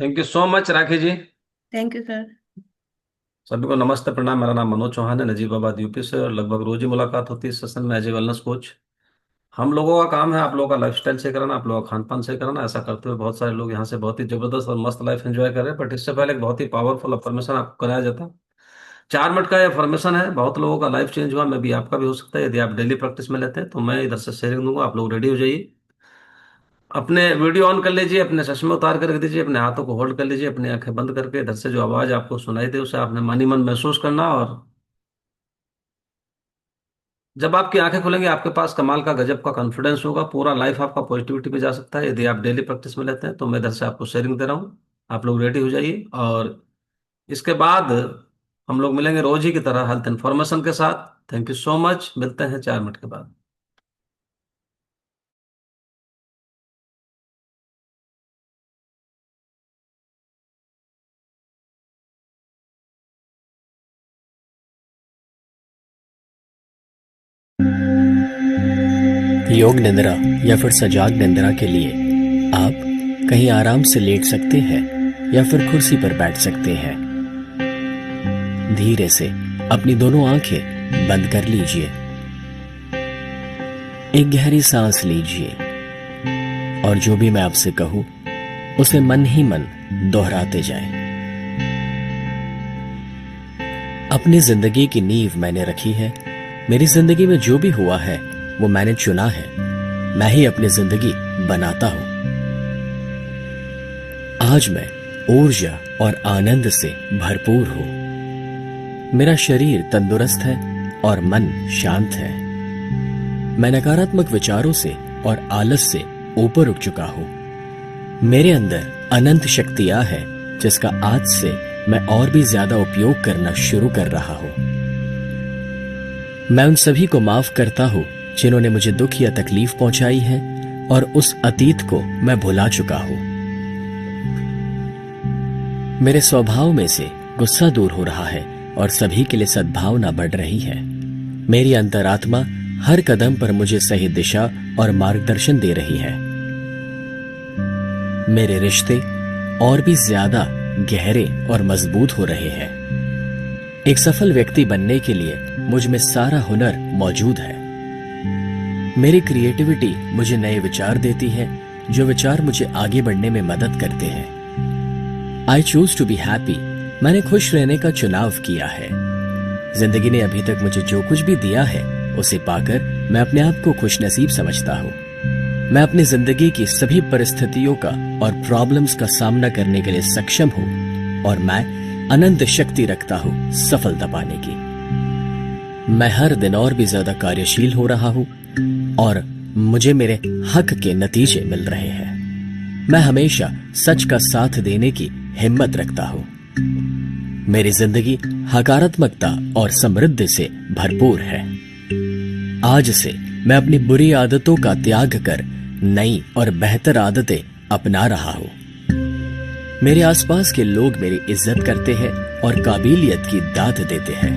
Thank you so much Rakhi ji. Thank you sir. सभी को नमस्ते प्रणाम। मेरा नाम मनोज चौहान है, नजीबाबाद यूपी से, और लगभग रोज ही मुलाकात होती है इस सेशन में एज ए वेलनेस कोच। हम लोगों का काम है आप लोगों का लाइफस्टाइल सही कराना, आप लोगों का खान पान सही कराना। ऐसा करते हुए बहुत सारे लोग यहाँ से बहुत ही जबरदस्त और मस्त लाइफ एंजॉय कर रहे हैं। बट इससे पहले एक बहुत ही पावरफुल अफर्मेशन आपको कराया जाता है। 4 मिनट का ये अफर्मेशन है, बहुत लोगों का लाइफ चेंज हुआ, मे भी आपका भी हो सकता है। यदि आप डेली प्रैक्टिस में लेते हैं तो मैं इधर से शेयरिंग दूंगा, आप लोग रेडी हो जाइए। अपने वीडियो ऑन कर लीजिए, अपने चश्मे उतार कर रख दीजिए, अपने हाथों को होल्ड कर लीजिए, अपनी आंखें बंद करके इधर से जो आवाज आपको सुनाई दे उसे आपने मानी मन महसूस करना। और जब आपकी आंखें खुलेंगी आपके पास कमाल का गजब का कॉन्फिडेंस होगा, पूरा लाइफ आपका पॉजिटिविटी में जा सकता है। यदि आप डेली प्रैक्टिस में लेते हैं तो मैं इधर से आपको शेयरिंग दे रहा हूँ। आप लोग रेडी हो जाइए, और इसके बाद हम लोग मिलेंगे रोज ही की तरह हेल्थ इन्फॉर्मेशन के साथ। थैंक यू सो मच, मिलते हैं 4 मिनट के बाद। योग निद्रा या फिर सजाग निद्रा के लिए आप कहीं आराम से लेट सकते हैं या फिर कुर्सी पर बैठ सकते हैं। धीरे से अपनी दोनों आंखें बंद कर लीजिए। एक गहरी सांस लीजिए और जो भी मैं आपसे कहूं उसे मन ही मन दोहराते जाएं। अपनी जिंदगी की नींव मैंने रखी है। मेरी जिंदगी में जो भी हुआ है वो मैंने चुना है। मैं ही अपनी जिंदगी बनाता हूं। आज मैं ऊर्जा और आनंद से भरपूर हूं। मेरा शरीर तंदुरुस्त है और मन शांत है। मैं नकारात्मक विचारों से और आलस से ऊपर उठ चुका हूं। मेरे अंदर अनंत शक्तियां हैं जिसका आज से मैं और भी ज्यादा उपयोग करना शुरू कर रहा हूं। मैं उन सभी को माफ करता हूं जिन्होंने मुझे दुख या तकलीफ पहुंचाई है, और उस अतीत को मैं भुला चुका हूं। मेरे स्वभाव में से गुस्सा दूर हो रहा है और सभी के लिए सद्भावना बढ़ रही है। मेरी अंतरात्मा हर कदम पर मुझे सही दिशा और मार्गदर्शन दे रही है। मेरे रिश्ते और भी ज्यादा गहरे और मजबूत हो रहे हैं। एक सफल व्यक्ति बनने के लिए मुझ में सारा हुनर मौजूद है। मेरी क्रिएटिविटी मुझे नए विचार देती है, जो विचार मुझे आगे बढ़ने में मदद करते हैं। I choose to be happy. मैंने खुश रहने का चुनाव किया है। जिंदगी ने अभी तक मुझे जो कुछ भी दिया है उसे पाकर मैं अपने आप को खुशनसीब समझता हूँ। मैं अपनी जिंदगी की सभी परिस्थितियों का और प्रॉब्लम्स का सामना करने के लिए सक्षम हूँ, और मैं अनंत शक्ति रखता हूँ सफलता पाने की। मैं हर दिन और भी ज्यादा कार्यशील हो रहा हूँ और मुझे मेरे हक के नतीजे मिल रहे हैं। मैं हमेशा सच का साथ देने की हिम्मत रखता हूँ। मेरी जिंदगी सकारात्मकता और समृद्धि से भरपूर है। आज से मैं अपनी बुरी आदतों का त्याग कर नई और बेहतर आदतें अपना रहा हूं। मेरे आसपास के लोग मेरी इज्जत करते हैं और काबिलियत की दाद देते हैं।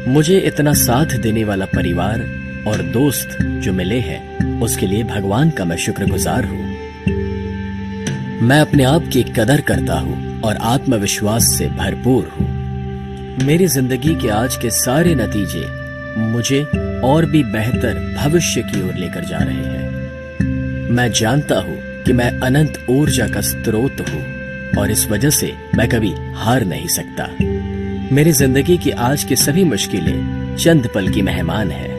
मुझे इतना साथ देने वाला परिवार और दोस्त जो मिले हैं उसके लिए भगवान का मैं शुक्रगुजार हूं। मैं अपने आप की कदर करता हूं और आत्मविश्वास से भरपूर हूं। मेरी जिंदगी के आज के सारे नतीजे मुझे और भी बेहतर भविष्य की ओर लेकर जा रहे हैं। मैं जानता हूं कि मैं अनंत ऊर्जा का स्रोत हूं, और इस वजह से मैं कभी हार नहीं सकता। मेरी जिंदगी की आज की सभी मुश्किलें चंद पल की मेहमान हैं।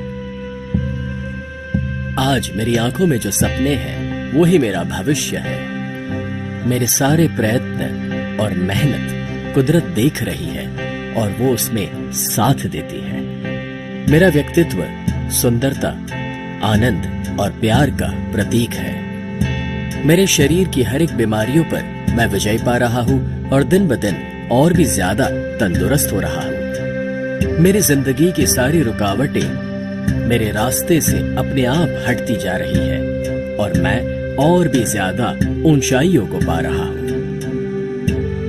आज मेरी आंखों में जो सपने हैं वो ही मेरा भविष्य है। मेरे सारे प्रयत्न और मेहनत कुदरत देख रही है और वो उसमें साथ देती है। मेरा व्यक्तित्व सुंदरता, आनंद और प्यार का प्रतीक है। मेरे शरीर की हर एक बीमारियों पर मैं विजय पा रहा हूँ और दिन ब दिन और भी ज्यादा तंदुरुस्त हो रहा हूँ। मेरी जिंदगी की सारी रुकावटें मेरे रास्ते से अपने आप हटती जा रही है और मैं और भी ज्यादा ऊंचाइयों को पा रहा हूँ।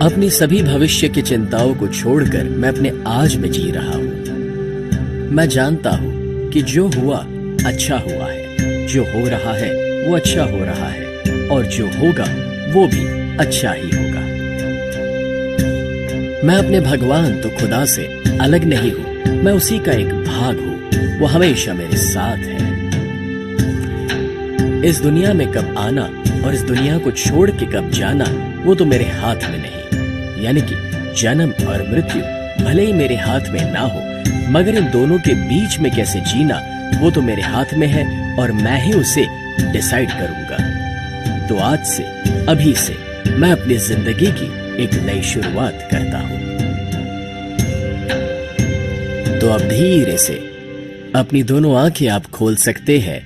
अपनी सभी भविष्य की चिंताओं को छोड़कर मैं अपने आज में जी रहा हूँ। मैं जानता हूँ कि जो हुआ अच्छा हुआ है, जो हो रहा है वो अच्छा हो रहा है, और जो होगा वो भी अच्छा ही होगा। मैं अपने भगवान तो खुदा से अलग नहीं हूं, मैं उसी का एक भाग हूं, वो हमेशा मेरे साथ है। इस दुनिया में कब आना और इस दुनिया को छोड़ के कब जाना, वो तो मेरे हाथ में नहीं। यानी कि जन्म और मृत्यु भले ही मेरे हाथ में ना हो, मगर इन दोनों के बीच में कैसे जीना, वो तो मेरे हाथ में है और मैं ही उसे डिसाइड करूंगा। तो आज से, अभी से मैं अपनी जिंदगी की एक नई शुरुआत करता हूं। तो अब धीरे से अपनी दोनों आंखें आप खोल सकते हैं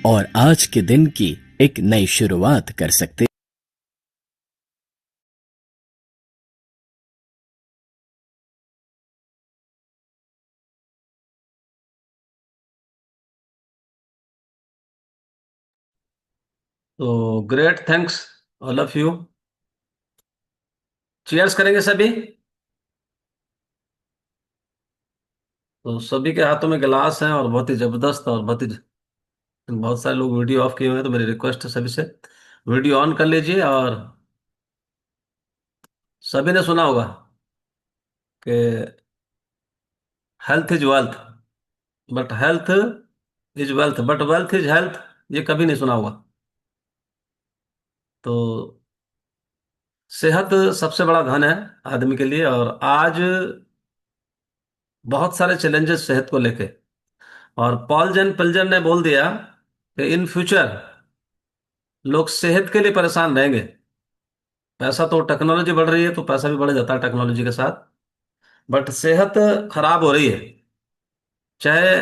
और आज के दिन की एक नई शुरुआत कर सकते हैं। तो great, thanks all of you. Cheers करेंगे सभी। तो सभी के हाथों में गिलास हैं और बहुत ही जबरदस्त, और बहुत सारे लोग वीडियो ऑफ किए हुए हैं, तो मेरी रिक्वेस्ट है सभी से वीडियो ऑन कर लीजिए। और सभी ने सुना होगा कि health is wealth, but health is wealth, but wealth is health, ये कभी नहीं सुना होगा। तो सेहत सबसे बड़ा धन है आदमी के लिए। और आज बहुत सारे चैलेंजेस सेहत को लेके, और पॉल जेन पिल्जर ने बोल दिया कि इन फ्यूचर लोग सेहत के लिए परेशान रहेंगे। पैसा तो, टेक्नोलॉजी बढ़ रही है तो पैसा भी बढ़ जाता है टेक्नोलॉजी के साथ, बट सेहत खराब हो रही है। चाहे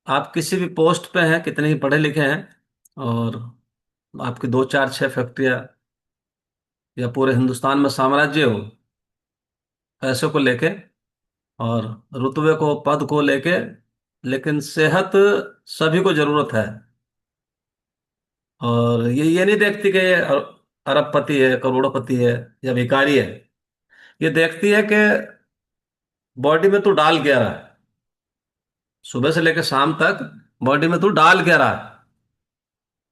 आप किसी भी पोस्ट पे हैं, कितने ही पढ़े लिखे हैं, और आपकी दो चार छह फैक्ट्रियां या पूरे हिंदुस्तान में साम्राज्य हो पैसे को लेके और रुतबे को, पद को लेके, लेकिन सेहत सभी को जरूरत है। और ये नहीं देखती कि ये अरबपति है, करोड़पति है या भिखारी है। ये देखती है कि बॉडी में तू डाल क्या रहा है, सुबह से लेकर शाम तक बॉडी में तू डाल क्या रहा है।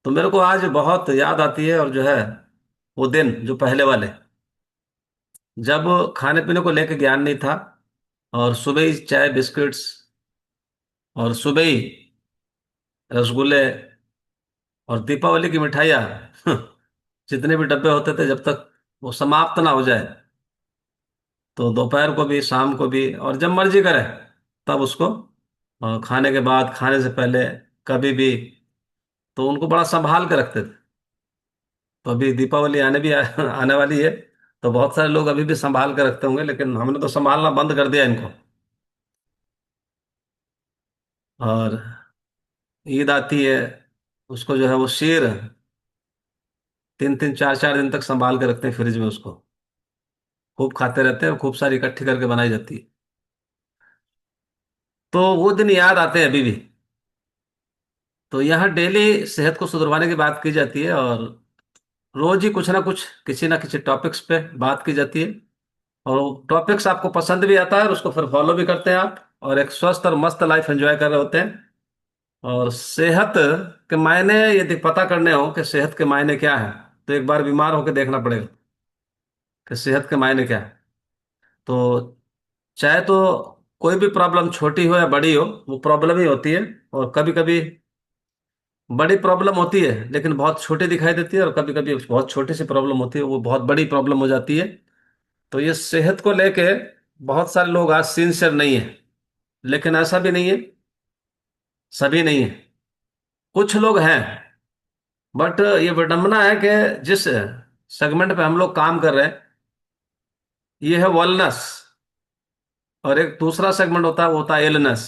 तो मेरे को आज बहुत याद आती है, और जो है वो दिन जो पहले वाले, जब खाने पीने को लेकर ज्ञान नहीं था, और सुबह ही चाय बिस्किट्स, और सुबह ही रसगुल्ले और दीपावली की मिठाइयाँ जितने भी डब्बे होते थे, जब तक वो समाप्त ना हो जाए, तो दोपहर को भी, शाम को भी, और जब मर्जी करे तब उसको, और खाने के बाद, खाने से पहले, कभी भी। तो उनको बड़ा संभाल के रखते थे। तो अभी दीपावली आने वाली है, तो बहुत सारे लोग अभी भी संभाल के रखते होंगे, लेकिन हमने तो संभालना बंद कर दिया इनको। और ईद आती है, उसको जो है वो शीर 3 3 4 4 दिन तक संभाल के रखते हैं फ्रिज में, उसको खूब खाते रहते हैं, और खूब सारी इकट्ठी करके बनाई जाती है। तो वो दिन याद आते हैं अभी भी। तो यहाँ डेली सेहत को सुधरवाने की बात की जाती है, और रोज ही कुछ ना किसी टॉपिक्स पे बात की जाती है। और टॉपिक्स आपको पसंद भी आता है, और उसको फिर फॉलो भी करते हैं आप, और एक स्वस्थ और मस्त लाइफ एंजॉय कर रहे होते हैं। और सेहत के मायने यदि पता करने हो कि सेहत के मायने क्या है, तो एक बार बीमार होकर देखना पड़ेगा कि सेहत के मायने क्या है। तो चाहे तो कोई भी प्रॉब्लम छोटी हो या बड़ी हो, वो प्रॉब्लम ही होती है। और कभी कभी बड़ी प्रॉब्लम होती है लेकिन बहुत छोटी दिखाई देती है, और कभी कभी बहुत छोटी सी प्रॉब्लम होती है, वो बहुत बड़ी प्रॉब्लम हो जाती है। तो ये सेहत को लेके बहुत सारे लोग आज सिंसियर नहीं है, लेकिन ऐसा भी नहीं है, सभी नहीं है, कुछ लोग हैं। बट ये विडंबना है कि जिस सेगमेंट पे हम लोग काम कर रहे हैं, ये है वेलनेस, और एक दूसरा सेगमेंट होता है, वो होता है इलनेस।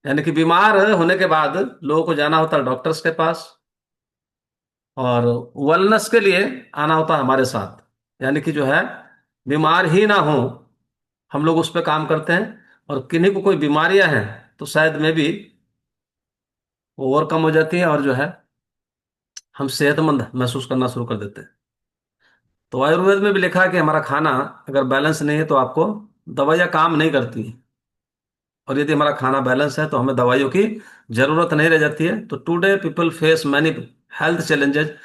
यानी कि बीमार होने के बाद लोगों को जाना होता है डॉक्टर्स के पास, और वेलनेस के लिए आना होता है हमारे साथ। यानी कि जो है, बीमार ही ना हो, हम लोग उस पर काम करते हैं। और किन्हीं को कोई बीमारियां हैं, तो शायद में भी वो ओवरकम हो जाती है, और जो है हम सेहतमंद महसूस करना शुरू कर देते हैं। तो आयुर्वेद में भी लिखा है कि हमारा खाना अगर बैलेंस नहीं है तो आपको दवाइयाँ काम नहीं करती। और यदि हमारा खाना बैलेंस है तो हमें दवाइयों की जरूरत नहीं रह जाती है। तो today people face many health challenges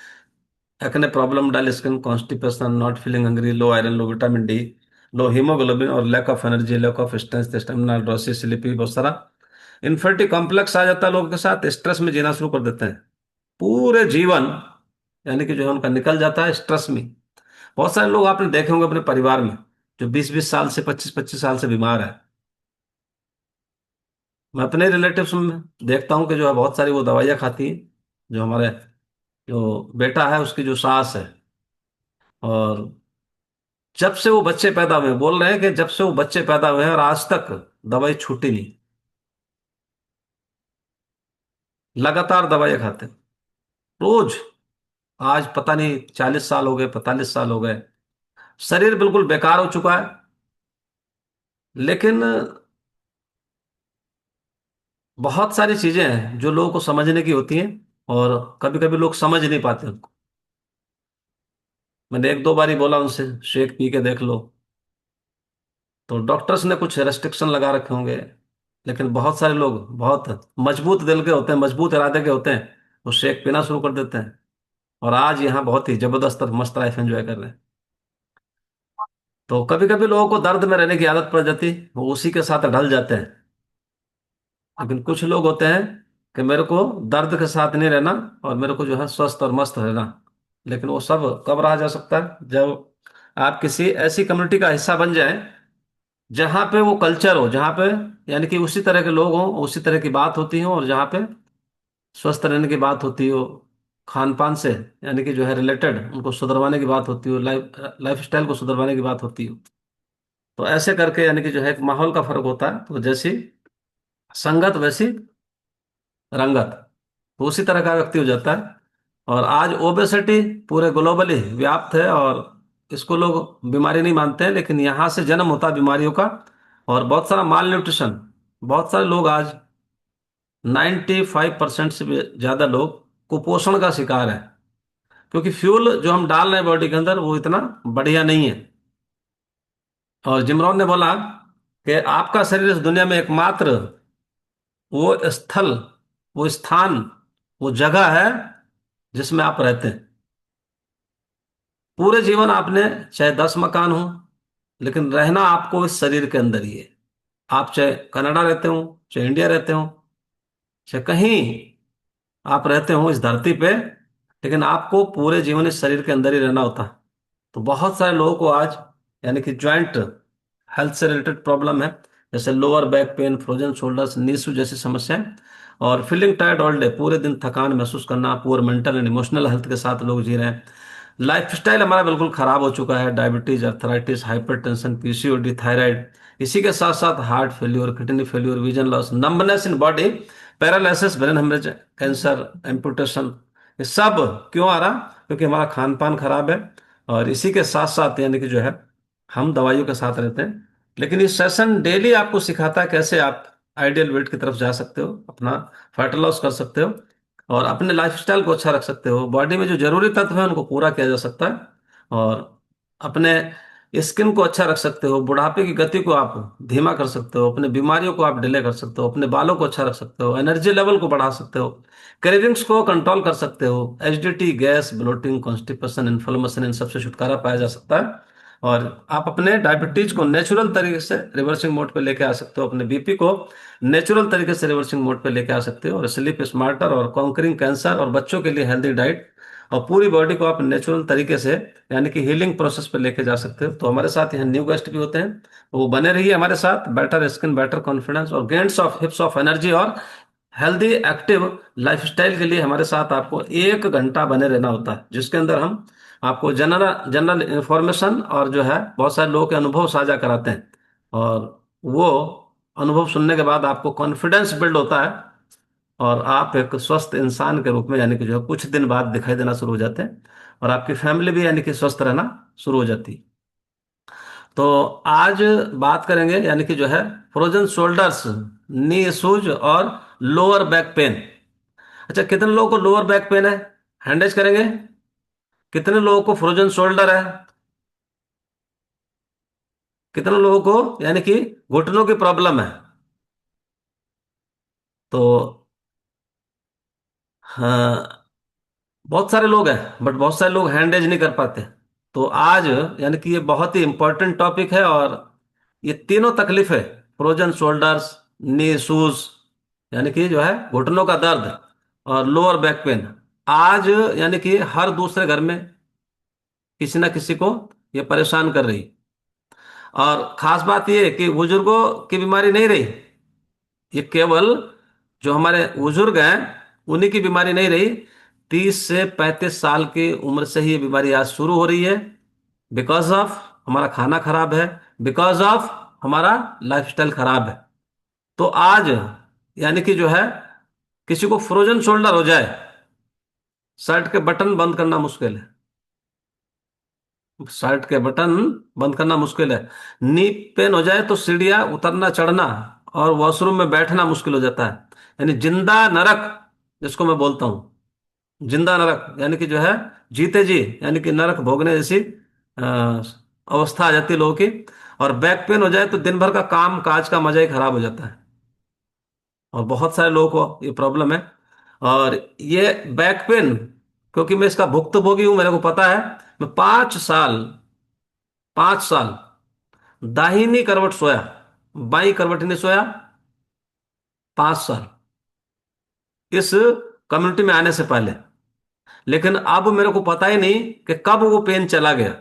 acne problem, dull skin, constipation, not feeling hungry, low iron, low vitamin D, low haemoglobin और lack of energy, lack of strength, stamina, drowsiness, sleepy, बहुत सारा इन्फर्टी कॉम्प्लेक्स आ जाता है लोगों के साथ, stress में जीना शुरू कर देते हैं पूरे जीवन, यानी कि जो है उनका निकल जाता है स्ट्रेस में। बहुत सारे लोग आपने देखे होंगे अपने परिवार में जो 20-20 साल से, 25-25 साल से बीमार है। मैं अपने रिलेटिव्स में देखता हूँ कि जो है बहुत सारी वो दवाइयाँ खाती हैं। जो हमारे जो बेटा है उसकी जो सास है, और जब से वो बच्चे पैदा हुए, बोल रहे हैं कि जब से वो बच्चे पैदा हुए हैं और आज तक दवाई छूटी नहीं, लगातार दवाइयाँ खाते हैं रोज। आज पता नहीं 40 साल हो गए, 45 साल हो गए, शरीर बिल्कुल बेकार हो चुका है। लेकिन बहुत सारी चीजें हैं जो लोगों को समझने की होती हैं, और कभी कभी लोग समझ नहीं पाते उनको। मैंने एक दो बार ही बोला उनसे शेक पी के देख लो, तो डॉक्टर्स ने कुछ रेस्ट्रिक्शन लगा रखे होंगे। लेकिन बहुत सारे लोग बहुत मजबूत दिल के होते हैं, मजबूत इरादे के होते हैं, वो शेक पीना शुरू कर देते हैं, और आज यहाँ बहुत ही जबरदस्त और मस्त लाइफ एंजॉय कर रहे हैं। तो कभी कभी लोगों को दर्द में रहने की आदत पड़ जाती, वो उसी के साथ ढल जाते हैं। लेकिन कुछ लोग होते हैं कि मेरे को दर्द के साथ नहीं रहना, और मेरे को जो है स्वस्थ और मस्त रहना। लेकिन वो सब कब रहा जा सकता है, जब आप किसी ऐसी कम्युनिटी का हिस्सा बन जाएं जहां पे वो कल्चर हो, जहां पे यानी कि उसी तरह के लोग हों, उसी तरह की बात होती हो, और जहां पे स्वस्थ रहने की बात होती हो, खान पान से यानी कि जो है रिलेटेड उनको सुधरवाने की बात होती हो, लाइफ लाइफ स्टाइल को सुधरवाने की बात होती हो। तो ऐसे करके यानी कि जो है एक माहौल का फर्क होता है, तो जैसी संगत वैसी रंगत, तो उसी तरह का व्यक्ति हो जाता है। और आज ओबेसिटी पूरे ग्लोबली व्याप्त है, और इसको लोग बीमारी नहीं मानते हैं, लेकिन यहाँ से जन्म होता है बीमारियों का। और बहुत सारा माल न्यूट्रिशन, बहुत सारे लोग आज 95% से भी ज्यादा लोग कुपोषण का शिकार है, क्योंकि फ्यूल जो हम डाल रहे हैं बॉडी के अंदर वो इतना बढ़िया नहीं है। और जिम रॉन ने बोला कि आपका शरीर इस दुनिया में एकमात्र वो स्थल, वो स्थान, वो जगह है जिसमें आप रहते हैं। पूरे जीवन आपने चाहे 10 मकान हो, लेकिन रहना आपको इस शरीर के अंदर ही है। आप चाहे कनाडा रहते हो, चाहे इंडिया रहते हो, चाहे कहीं आप रहते हो इस धरती पे, लेकिन आपको पूरे जीवन इस शरीर के अंदर ही रहना होता है। तो बहुत सारे लोगों को आज यानी कि ज्वाइंट हेल्थ से रिलेटेड प्रॉब्लम है, जैसे lower back pain, frozen shoulders, Neesu जैसी समस्याएं, और फीलिंग टायर्ड ऑल डे, पूरे दिन थकान महसूस करना, poor mental and emotional health के साथ लोग जी रहे हैं। लाइफस्टाइल हमारा बिल्कुल खराब हो चुका है, diabetes, arthritis, hypertension, PCOD, thyroid, इसी के साथ साथ heart failure, kidney failure, vision loss, numbness in body, paralysis, brain haemorrhage, cancer, amputation, ये सब क्यों आ रहा? क्योंकि हमारा खान पान खराब है, और इसी के साथ साथ यानी कि जो है हम दवाइयों के साथ रहते हैं। लेकिन ये सेशन डेली आपको सिखाता है कैसे आप आइडियल वेट की तरफ जा सकते हो, अपना फैट लॉस कर सकते हो, और अपने लाइफस्टाइल को अच्छा रख सकते हो, बॉडी में जो जरूरी तत्व है उनको पूरा किया जा सकता है, और अपने स्किन को अच्छा रख सकते हो, बुढ़ापे की गति को आप धीमा कर सकते हो, अपने बीमारियों को आप डिले कर सकते हो, अपने बालों को अच्छा रख सकते हो, एनर्जी लेवल को बढ़ा सकते हो, क्रेविंग्स को कंट्रोल कर सकते हो, acidity, gas, bloating, constipation, inflammation, इन सबसे छुटकारा पाया जा सकता है। और आप अपने डायबिटीज को नेचुरल तरीके से रिवर्सिंग मोड पे लेके आ सकते हो, अपने बीपी को नेचुरल तरीके से रिवर्सिंग मोड पे लेके आ सकते हो, और स्लीप स्मार्टर, और कॉन्करिंग कैंसर, और बच्चों के लिए हेल्दी डाइट, और पूरी बॉडी को आप नेचुरल तरीके से यानी कि हीलिंग प्रोसेस पे लेके जा सकते हो। तो हमारे साथ यहाँ न्यू गेस्ट भी होते हैं, वो बने रहिए हमारे साथ। बेटर स्किन, बेटर कॉन्फिडेंस, और गेन्स ऑफ हिप्स ऑफ एनर्जी, और हेल्दी एक्टिव लाइफस्टाइल के लिए हमारे साथ आपको 1 घंटा बने रहना होता है, जिसके अंदर हम आपको जनरल जनरल इंफॉर्मेशन और जो है बहुत सारे लोगों के अनुभव साझा कराते हैं, और वो अनुभव सुनने के बाद आपको कॉन्फिडेंस बिल्ड होता है, और आप एक स्वस्थ इंसान के रूप में यानी कि जो है कुछ दिन बाद दिखाई देना शुरू हो जाते हैं, और आपकी फैमिली भी यानी कि स्वस्थ रहना शुरू हो जाती है। तो आज बात करेंगे यानी कि जो है फ्रोजन शोल्डर्स, नी इश्यूज, और लोअर बैक पेन। अच्छा, कितने लोगों को लोअर बैक पेन है? हैंडेज करेंगे। कितने लोगों को फ्रोजन शोल्डर है? कितने लोगों को यानी कि घुटनों की प्रॉब्लम है? तो हाँ, बहुत सारे लोग हैं बट बहुत सारे लोग हैंडेज नहीं कर पाते। तो आज यानी कि ये बहुत ही इंपॉर्टेंट टॉपिक है। और ये तीनों तकलीफें, फ्रोजन शोल्डर्स, नी शूज, यानी कि जो है घुटनों का दर्द, और लोअर बैक पेन, आज यानी कि हर दूसरे घर में किसी ना किसी को ये परेशान कर रही। और खास बात ये है कि बुजुर्गों की बीमारी नहीं रही, ये केवल जो हमारे बुजुर्ग हैं उन्हीं की बीमारी नहीं रही। 30 से 35 साल की उम्र से ही ये बीमारी आज शुरू हो रही है। बिकॉज ऑफ हमारा खाना खराब है, बिकॉज ऑफ हमारा लाइफस्टाइल खराब है। तो आज यानी कि जो है किसी को फ्रोजन शोल्डर हो जाए, शर्ट के बटन बंद करना मुश्किल है। शर्ट के बटन बंद करना मुश्किल है। नी पेन हो जाए तो सीढ़ियां उतरना चढ़ना और वॉशरूम में बैठना मुश्किल हो जाता है। यानी जिंदा नरक जिसको मैं बोलता हूँ, जिंदा नरक यानी कि जो है जीते जी यानी कि नरक भोगने जैसी अवस्था आ जाती है लोगों की। और बैक पेन हो जाए तो दिन भर का काम काज का मजा ही खराब हो जाता है। और बहुत सारे लोगों को ये प्रॉब्लम है। और ये बैक पेन, क्योंकि मैं इसका भुक्तभोगी हूं, मेरे को पता है। मैं 5 साल, 5 साल दाहिनी करवट सोया, बाई करवट ही नहीं सोया, 5 साल, इस कम्युनिटी में आने से पहले। लेकिन अब मेरे को पता ही नहीं कि कब वो पेन चला गया।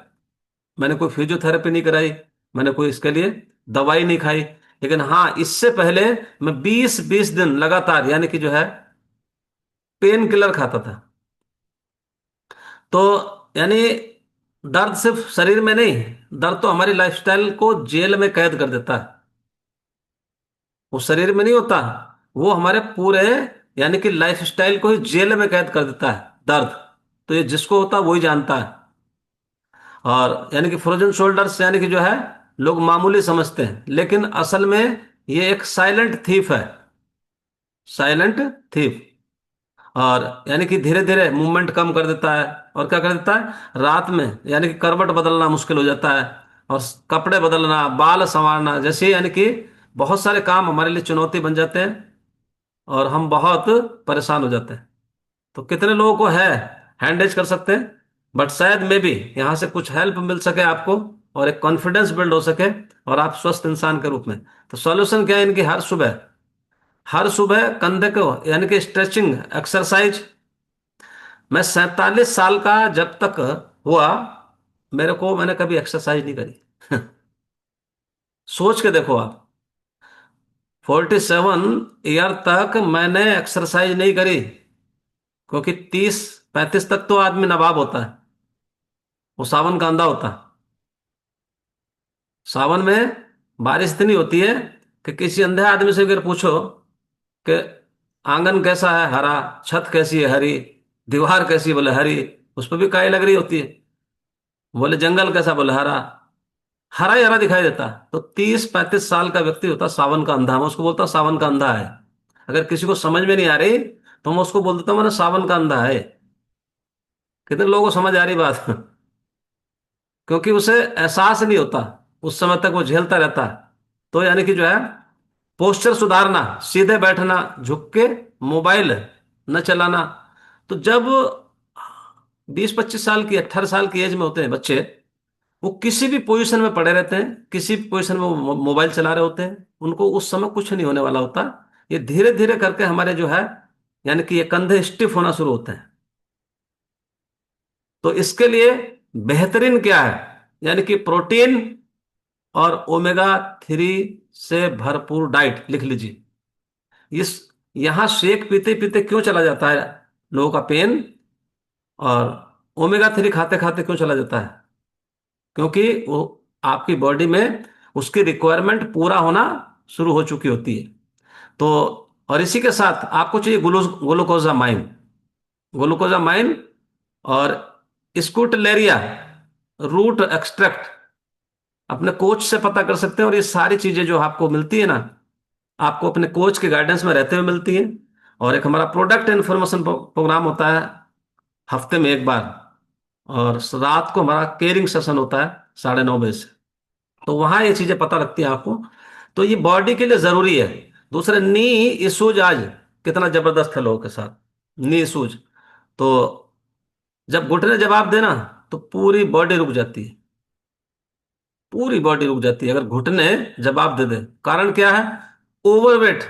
मैंने कोई फिजियोथेरेपी नहीं कराई, मैंने कोई इसके लिए दवाई नहीं खाई। लेकिन हाँ, इससे पहले मैं 20-20 दिन लगातार यानी कि जो है पेन किलर खाता था। तो यानी दर्द सिर्फ शरीर में नहीं, दर्द तो हमारी लाइफस्टाइल को जेल में कैद कर देता है। वो शरीर में नहीं होता, वो हमारे पूरे यानी कि लाइफस्टाइल को ही जेल में कैद कर देता है दर्द। तो ये जिसको होता है वही जानता है। और यानी कि फ्रोजन शोल्डर्स यानी कि जो है लोग मामूली समझते हैं, लेकिन असल में ये एक साइलेंट थीफ है, साइलेंट थीफ। और यानी कि धीरे धीरे मूवमेंट कम कर देता है। और क्या कर देता है, रात में यानी कि करवट बदलना मुश्किल हो जाता है। और कपड़े बदलना, बाल संवारना जैसे यानी कि बहुत सारे काम हमारे लिए चुनौती बन जाते हैं। और हम बहुत परेशान हो जाते हैं। तो कितने लोगों को है हैंडेज कर सकते हैं। बट शायद मे भी यहाँ से कुछ हेल्प मिल सके आपको, और एक कॉन्फिडेंस बिल्ड हो सके, और आप स्वस्थ इंसान के रूप में। तो सॉल्यूशन क्या है इनकी, हर सुबह कंधे को यानी कि स्ट्रेचिंग एक्सरसाइज। मैं 47 साल का जब तक हुआ, मैंने कभी एक्सरसाइज नहीं करी। सोच के देखो आप, 47 ईयर तक मैंने एक्सरसाइज नहीं करी। क्योंकि 30-35 तक तो आदमी नवाब होता है, वो सावन का अंधा होता है। सावन में बारिश इतनी होती है कि किसी अंधे आदमी से अगर पूछो कि आंगन कैसा है, हरा, छत कैसी है, हरी, दीवार कैसी है, बोले हरी, उस पर भी काई लग रही होती है। बोले जंगल कैसा, बोले हरा, हरा ही हरा दिखाई देता है। तो 30-35 साल का व्यक्ति होता है सावन का अंधा, मैं उसको बोलता हूँ सावन का अंधा है। अगर किसी को समझ में नहीं आ रही तो मैं उसको बोल देता हूँ मैंने सावन का अंधा है। कितने लोगों को समझ आ रही बात। क्योंकि उसे एहसास नहीं होता, उस समय तक वो झेलता रहता है। तो यानी कि जो है पोस्चर सुधारना, सीधे बैठना, झुक के, मोबाइल न चलाना। तो जब 20-25 साल की, 18 साल की एज में होते हैं बच्चे, वो किसी भी पोजीशन में पड़े रहते हैं, किसी भी पोजीशन में वो मोबाइल चला रहे होते हैं, उनको उस समय कुछ नहीं होने वाला होता। ये धीरे धीरे करके हमारे जो है यानी कि ये कंधे स्टिफ होना शुरू होते हैं। तो इसके लिए बेहतरीन क्या है, यानी कि प्रोटीन और ओमेगा 3 से भरपूर डाइट लिख लीजिए। इस यहां शेक पीते पीते क्यों चला जाता है लोगों का पेन, और ओमेगा 3 खाते खाते क्यों चला जाता है, क्योंकि वो आपकी बॉडी में उसकी रिक्वायरमेंट पूरा होना शुरू हो चुकी होती है। तो और इसी के साथ आपको चाहिए ग्लूकोजामाइन, ग्लूकोजामाइन और स्कूटलेरिया रूट एक्सट्रैक्ट। अपने कोच से पता कर सकते हैं। और ये सारी चीजें जो आपको मिलती है ना, आपको अपने कोच के गाइडेंस में रहते हुए मिलती है। और एक हमारा प्रोडक्ट इन्फॉर्मेशन प्रोग्राम होता है हफ्ते में एक बार, और रात को हमारा केयरिंग सेशन होता है 9:30 बजे से। तो वहां ये चीजें पता लगती हैं आपको। तो ये बॉडी के लिए जरूरी है। दूसरे, नी इशूज आज कितना जबरदस्त है लोगों के साथ, नी इशूज। तो जब घुटने जवाब देना तो पूरी बॉडी रुक जाती है, पूरी बॉडी रुक जाती है अगर घुटने जवाब दे दे। कारण क्या है? ओवरवेट।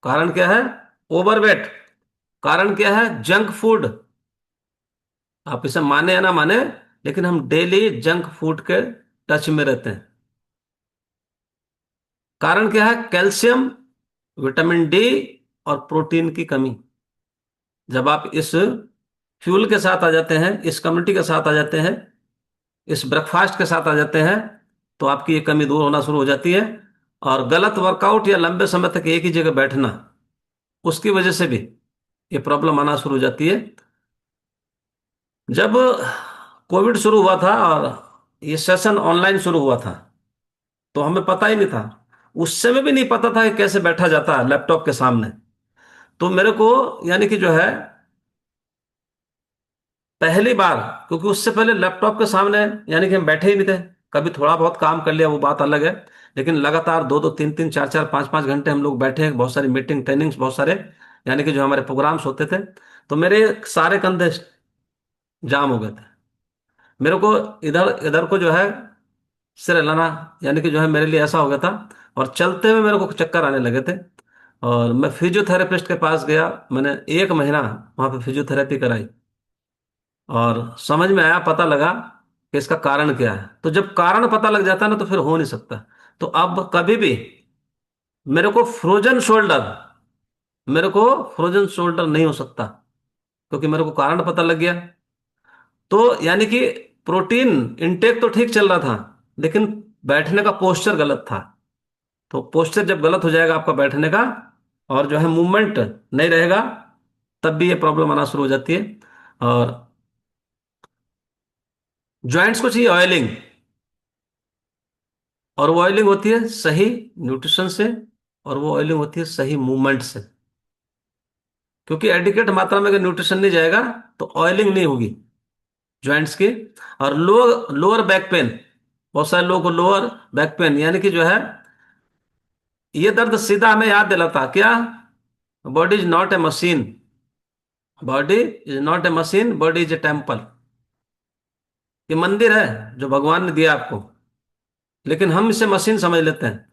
कारण क्या है? ओवरवेट। कारण क्या है? Junk food. आप इसे माने या ना माने, लेकिन हम डेली जंक फूड के टच में रहते हैं। कारण क्या है? कैल्शियम, विटामिन डी और प्रोटीन की कमी। जब आप इस फ्यूल के साथ आ जाते हैं, इस कम्युनिटी के साथ आ जाते हैं, इस ब्रेकफास्ट के साथ आ जाते हैं, तो आपकी ये कमी दूर होना शुरू हो जाती है। और गलत वर्कआउट या लंबे समय तक एक ही जगह बैठना, उसकी वजह से भी ये प्रॉब्लम आना शुरू हो जाती है। जब कोविड शुरू हुआ था और ये सेशन ऑनलाइन शुरू हुआ था, तो हमें पता ही नहीं था, उस समय भी नहीं पता था कि कैसे बैठा जाता है लैपटॉप के सामने। तो मेरे को, यानी कि जो है, पहली बार, क्योंकि उससे पहले लैपटॉप के सामने यानी कि हम बैठे ही नहीं थे। कभी थोड़ा बहुत काम कर लिया वो बात अलग है, लेकिन लगातार दो दो तीन तीन चार चार पांच पांच घंटे हम लोग बैठे हैं, बहुत सारी मीटिंग ट्रेनिंग्स, बहुत सारे यानी कि जो हमारे प्रोग्राम्स होते थे, तो मेरे सारे कंधे जाम हो गए थे। मेरे को इधर इधर को जो है सिर हिलाना, यानी कि जो है मेरे लिए ऐसा हो गया था। और चलते हुए मेरे को चक्कर आने लगे थे। और मैं फिजियोथेरेपिस्ट के पास गया, मैंने 1 महीना वहां पे फिजियोथेरेपी कराई, और समझ में आया, पता लगा कि इसका कारण क्या है। तो जब कारण पता लग जाता है ना, तो फिर हो नहीं सकता। तो अब कभी भी मेरे को फ्रोजन शोल्डर मेरे को फ्रोजन शोल्डर नहीं हो सकता, क्योंकि मेरे को कारण पता लग गया। तो यानी कि प्रोटीन इनटेक तो ठीक चल रहा था, लेकिन बैठने का पोस्चर गलत था। तो पोस्चर जब गलत हो जाएगा आपका बैठने का, और जो है मूवमेंट नहीं रहेगा, तब भी ये प्रॉब्लम आना शुरू हो जाती है। और जॉइंट्स को चाहिए ऑयलिंग, और वो ऑयलिंग होती है सही न्यूट्रिशन से, और वो ऑयलिंग होती है सही मूवमेंट से। क्योंकि एडिकेट मात्रा में अगर न्यूट्रिशन नहीं जाएगा, तो ऑयलिंग नहीं होगी जॉइंट्स की। और लोअर लोअर बैक पेन, बहुत सारे लोगों को लोअर बैक पेन, यानी कि जो है, ये दर्द सीधा हमें याद दिलाता क्या? Body is not a machine. Body is not a machine, body is a temple. ये मंदिर है जो भगवान ने दिया आपको, लेकिन हम इसे मशीन समझ लेते हैं,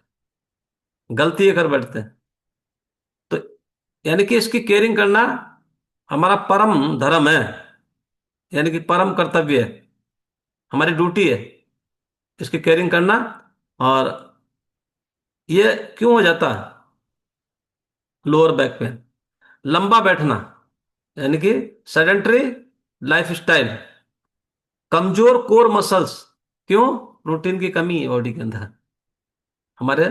गलती ये कर बैठते हैं। तो यानी कि इसकी केयरिंग करना हमारा परम धर्म है, यानी कि परम कर्तव्य है, हमारी ड्यूटी है इसकी केयरिंग करना। और ये क्यों हो जाता है लोअर बैक पेन? लंबा बैठना, यानी कि सेडेंटरी लाइफ स्टाइल, कमजोर कोर मसल्स। क्यों? प्रोटीन की कमी है बॉडी के अंदर। हमारे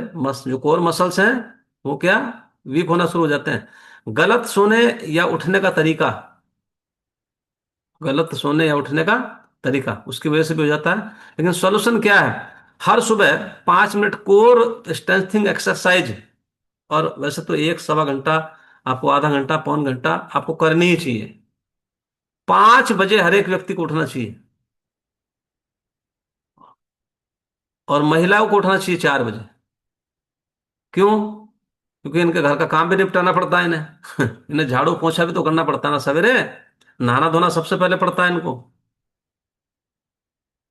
जो कोर मसल्स हैं, वो क्या, वीक होना शुरू हो जाते हैं। गलत सोने या उठने का तरीका, गलत सोने या उठने का तरीका उसकी वजह से भी हो जाता है। लेकिन सॉल्यूशन क्या है? हर सुबह 5 मिनट कोर स्ट्रेंथनिंग एक्सरसाइज। और वैसे तो एक सवा घंटा, आपको आधा घंटा पौन घंटा आपको करनी ही चाहिए। 5 बजे हर एक व्यक्ति को उठना चाहिए, और महिलाओं को उठना चाहिए 4 बजे। क्यों? क्योंकि इनके घर का काम भी निपटाना पड़ता है इन्हें। इन्हें झाड़ू पोछा भी तो करना पड़ता है ना सवेरे, नहाना धोना सबसे पहले पड़ता है इनको।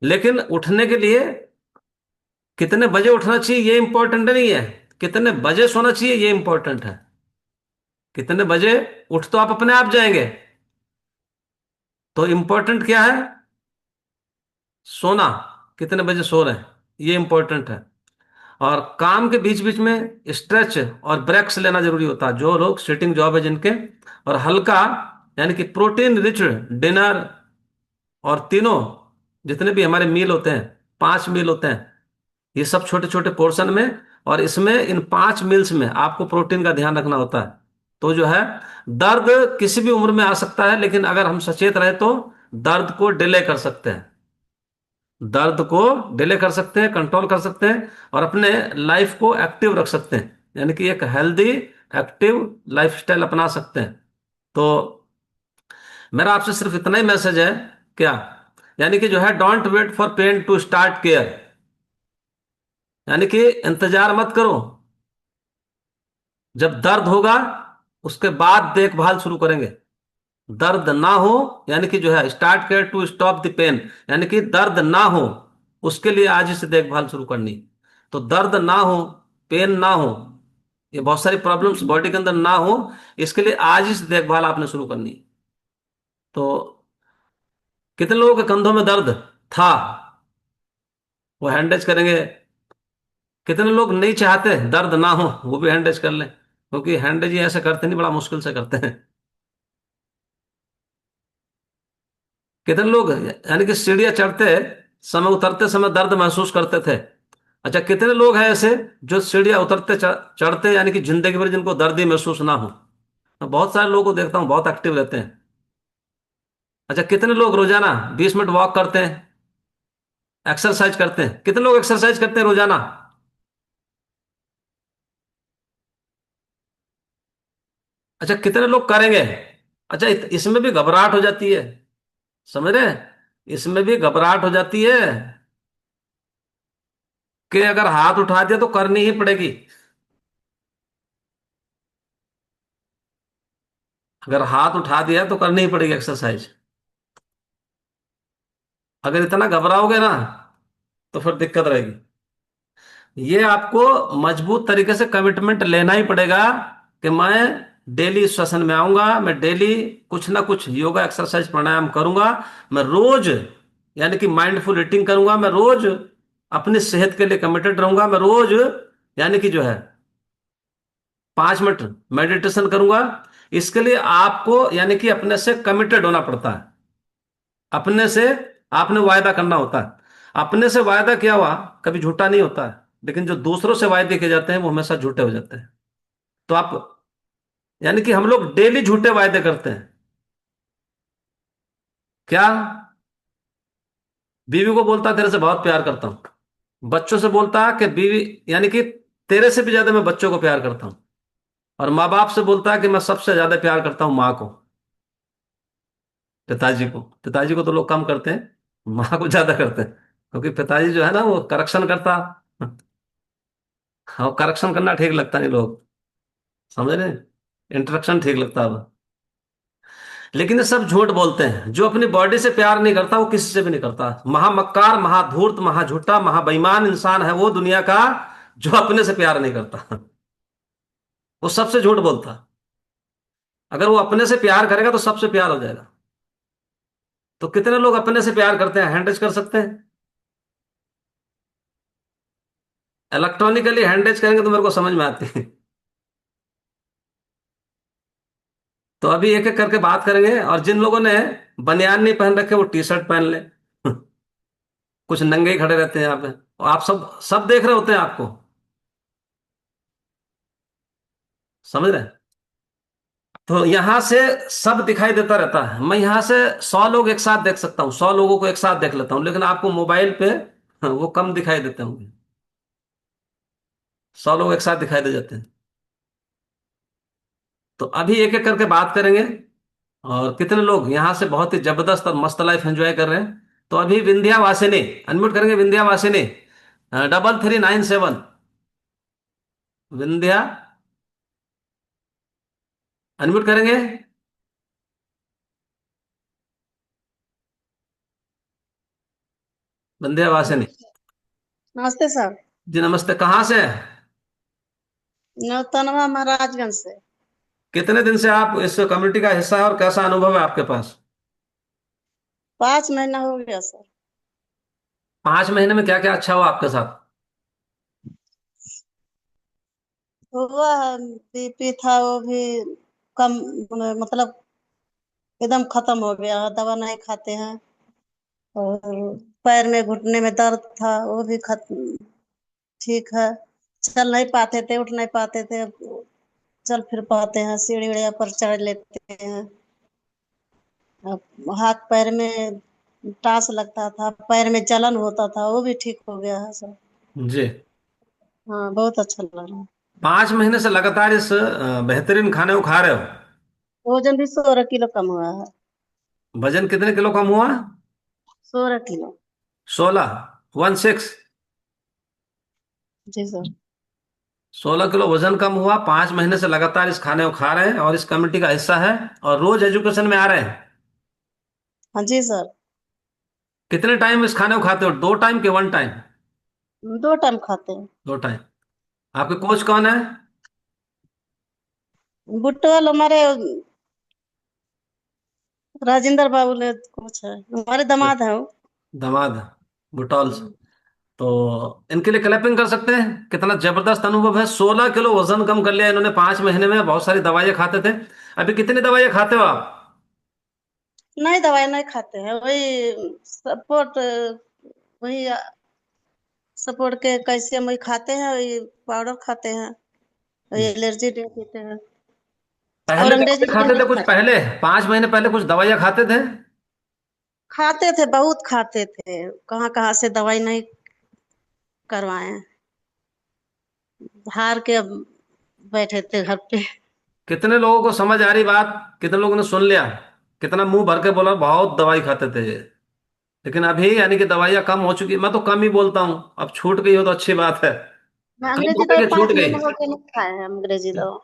लेकिन उठने के लिए कितने बजे उठना चाहिए ये इंपॉर्टेंट नहीं है, कितने बजे सोना चाहिए ये इंपॉर्टेंट है। कितने बजे उठ तो आप अपने आप जाएंगे, तो इंपॉर्टेंट क्या है? सोना। कितने बजे सो रहे हैं, ये इंपॉर्टेंट है। और काम के बीच बीच में स्ट्रेच और ब्रेक्स लेना जरूरी होता है, जो लोग सिटिंग जॉब है जिनके। और हल्का, यानी कि प्रोटीन रिच डिनर, और तीनों जितने भी हमारे मील होते हैं, 5 मील होते हैं, ये सब छोटे छोटे पोर्शन में। और इसमें इन 5 मील्स में आपको प्रोटीन का ध्यान रखना होता है। तो जो है, दर्द किसी भी उम्र में आ सकता है, लेकिन अगर हम सचेत रहे तो दर्द को डिले कर सकते हैं, दर्द को डिले कर सकते हैं, कंट्रोल कर सकते हैं, और अपने लाइफ को एक्टिव रख सकते हैं, यानी कि एक हेल्दी एक्टिव लाइफस्टाइल अपना सकते हैं। तो मेरा आपसे सिर्फ इतना ही मैसेज है, क्या, यानी कि जो है, don't wait for pain to start care. यानी कि इंतजार मत करो, जब दर्द होगा उसके बाद देखभाल शुरू करेंगे। दर्द ना हो, यानी कि जो है start care to stop the pain, यानी कि दर्द ना हो, उसके लिए आज ही से देखभाल शुरू करनी। तो दर्द ना हो, पेन ना हो, ये बहुत सारी प्रॉब्लम्स बॉडी के अंदर ना हो, इसके लिए आज ही से देखभाल आपने शुरू करनी। तो कितने लोगों के कंधों में दर्द था, वो हैंडेज करेंगे। कितने लोग नहीं चाहते दर्द ना हो, वो भी हैंडेज कर लें, क्योंकि हैंडेज ही ऐसे करते नहीं, बड़ा मुश्किल से करते हैं। कितने लोग यानी कि सीढ़ियां चढ़ते समय, उतरते समय दर्द महसूस करते थे। अच्छा, कितने लोग हैं ऐसे जो सीढ़ियां उतरते चढ़ते यानी कि जिंदगी भर जिनको दर्द ही महसूस ना हो। मैं बहुत सारे लोगों को देखता हूँ, बहुत एक्टिव रहते हैं। अच्छा, कितने लोग रोजाना 20 मिनट वॉक करते हैं, एक्सरसाइज करते हैं? कितने लोग एक्सरसाइज करते हैं रोजाना? अच्छा, कितने लोग करेंगे? अच्छा, इसमें भी घबराहट हो जाती है, समझ रहे हैं? इसमें भी घबराहट हो जाती है कि अगर हाथ उठा दिया तो करनी ही पड़ेगी। अगर हाथ उठा दिया तो करनी ही पड़ेगी एक्सरसाइज। अगर इतना घबराओगे ना, तो फिर दिक्कत रहेगी। ये आपको मजबूत तरीके से कमिटमेंट लेना ही पड़ेगा कि मैं डेली सेशन में आऊंगा, मैं डेली कुछ ना कुछ योगा एक्सरसाइज प्राणायाम करूंगा, मैं रोज यानी कि माइंडफुल ईटिंग करूंगा, मैं रोज अपनी सेहत के लिए कमिटेड रहूंगा, मैं रोज यानी कि जो है 5 मिनट मेडिटेशन करूंगा। इसके लिए आपको यानी कि अपने से कमिटेड होना पड़ता है। अपने से आपने वायदा करना होता है। अपने से वायदा किया हुआ कभी झूठा नहीं होता है, लेकिन जो दूसरों से वायदे किए जाते हैं वो हमेशा झूठे हो जाते हैं। तो आप यानी कि हम लोग डेली झूठे वायदे करते हैं। क्या? बीवी को बोलता है तेरे से बहुत प्यार करता हूं, बच्चों से बोलता है कि बीवी यानी कि तेरे से भी ज्यादा मैं बच्चों को प्यार करता हूं, और माँ बाप से बोलता है कि मैं सबसे ज्यादा प्यार करता हूं माँ को, पिताजी को तो लोग कम करते हैं, माँ को ज्यादा करते हैं, क्योंकि पिताजी जो है ना वो करेक्शन करता। हाँ, करेक्शन करना ठीक लगता नहीं लोग, समझ रहे? इंटरेक्शन ठीक लगता है। लेकिन ये सब झूठ बोलते हैं। जो अपनी बॉडी से प्यार नहीं करता वो किसी से भी नहीं करता। महामक्कार, महाधूर्त, महाझूठा, महाबेईमान इंसान है वो दुनिया का जो अपने से प्यार नहीं करता। वो सबसे झूठ बोलता। अगर वो अपने से प्यार करेगा तो सबसे प्यार हो जाएगा। तो कितने लोग अपने से प्यार करते हैं, हैंडज कर सकते हैं? इलेक्ट्रॉनिकली हैंडज करेंगे तो मेरे को समझ में आती है। तो अभी एक एक करके बात करेंगे, और जिन लोगों ने बनियान नहीं पहन रखे वो टी शर्ट पहन ले। कुछ नंगे ही खड़े रहते हैं यहाँ पे, और आप सब सब देख रहे होते हैं आपको, समझ रहे हैं? तो यहां से सब दिखाई देता रहता है। मैं यहां से 100 लोग एक साथ देख सकता हूँ, 100 लोगों को एक साथ देख लेता हूँ, लेकिन आपको मोबाइल पे वो कम दिखाई देते होंगे। 100 लोग एक साथ दिखाई दे जाते हैं। तो अभी एक एक करके बात करेंगे, और कितने लोग यहां से बहुत ही जबरदस्त और मस्त लाइफ एंजॉय कर रहे हैं। तो अभी विंध्या वासिनी अनम्यूट करेंगे, विंध्या वासिनी 3397। विंध्या अनम्यूट करेंगे। विंध्या वासिनी, नमस्ते। नमस्ते सर। जी नमस्ते, कहाँ से हैं? नौतनवा महाराजगंज से। कितने दिन से आप इस कम्युनिटी का हिस्सा है और कैसा अनुभव है आपके पास? 5 महीना हो गया सर। 5 महीने में क्या क्या अच्छा हुआ आपके साथ? हुआ है, बीपी था वो भी कम, मतलब एकदम खत्म हो गया। दवा नहीं खाते हैं। और पैर में घुटने में दर्द था वो भी खत्म, ठीक है। चल नहीं पाते थे, उठ नहीं पाते थे, अब चल फिर पाते हैं, सीढ़ी उड़िया पर चढ़ लेते हैं। अब हाथ पैर में टांस लगता था, पैर में जलन होता था, वो भी ठीक हो गया है सर। जी। हाँ, बहुत अच्छा लग रहा है। 5 महीने से लगातार इस बेहतरीन खाने को खा रहे हो? वजन भी 16 किलो कम हुआ है। वजन कितने किलो कम हुआ? 16 किलो। 16, 16? जी सर। 16 किलो वजन कम हुआ, 5 महीने से लगातार इस खाने को खा रहे हैं और इस कमेटी का हिस्सा है, और रोज एजुकेशन में आ रहे हैं। हाँ जी सर। कितने टाइम इस खाने को खाते हो, 2 टाइम के 1 टाइम? 2 टाइम खाते हैं। 2 टाइम। आपके कोच कौन है? बुटवल हमारे राजेंद्र बाबू ने कुछ है, हमारे दामाद है वो। दामाद बुटॉल्स। तो इनके लिए क्लैपिंग कर सकते हैं, कितना जबरदस्त अनुभव है। 16 किलो वजन कम कर लिया इन्होंने 5 महीने में। बहुत सारी दवाइयां खाते थे। अभी कितनी दवाइयां खाते हो आप? नहीं, दवाई नहीं खाते हैं, वही सपोर्ट, वही सपोर्ट के कैल्शियम वही खाते हैं, वही पाउडर खाते हैं, वही जी। एलर्जी ड्रिंक पीते हैं। और पहले अंग्रेजी दवाई दवाई खाते थे नहीं कुछ, खाते। पहले 5 महीने पहले कुछ दवाइयां खाते थे? खाते थे, बहुत खाते थे, कहाँ कहाँ से दवाई नहीं करवाए, हार के अब बैठे थे घर पे। कितने लोगों को समझ आ रही बात? कितने लोगों ने सुन लिया? कितना मुंह भर के बोला बहुत दवाई खाते थे ये। लेकिन अभी यानी कि दवाइयाँ कम हो चुकी। मैं तो कम ही बोलता हूँ, अब छूट गई हो तो अच्छी बात है। मैं कम अंग्रेजी हो गई दवाई कि छूट 5 महीने गई? हो गए नहीं खाए हैं अंग्रेजी दवा।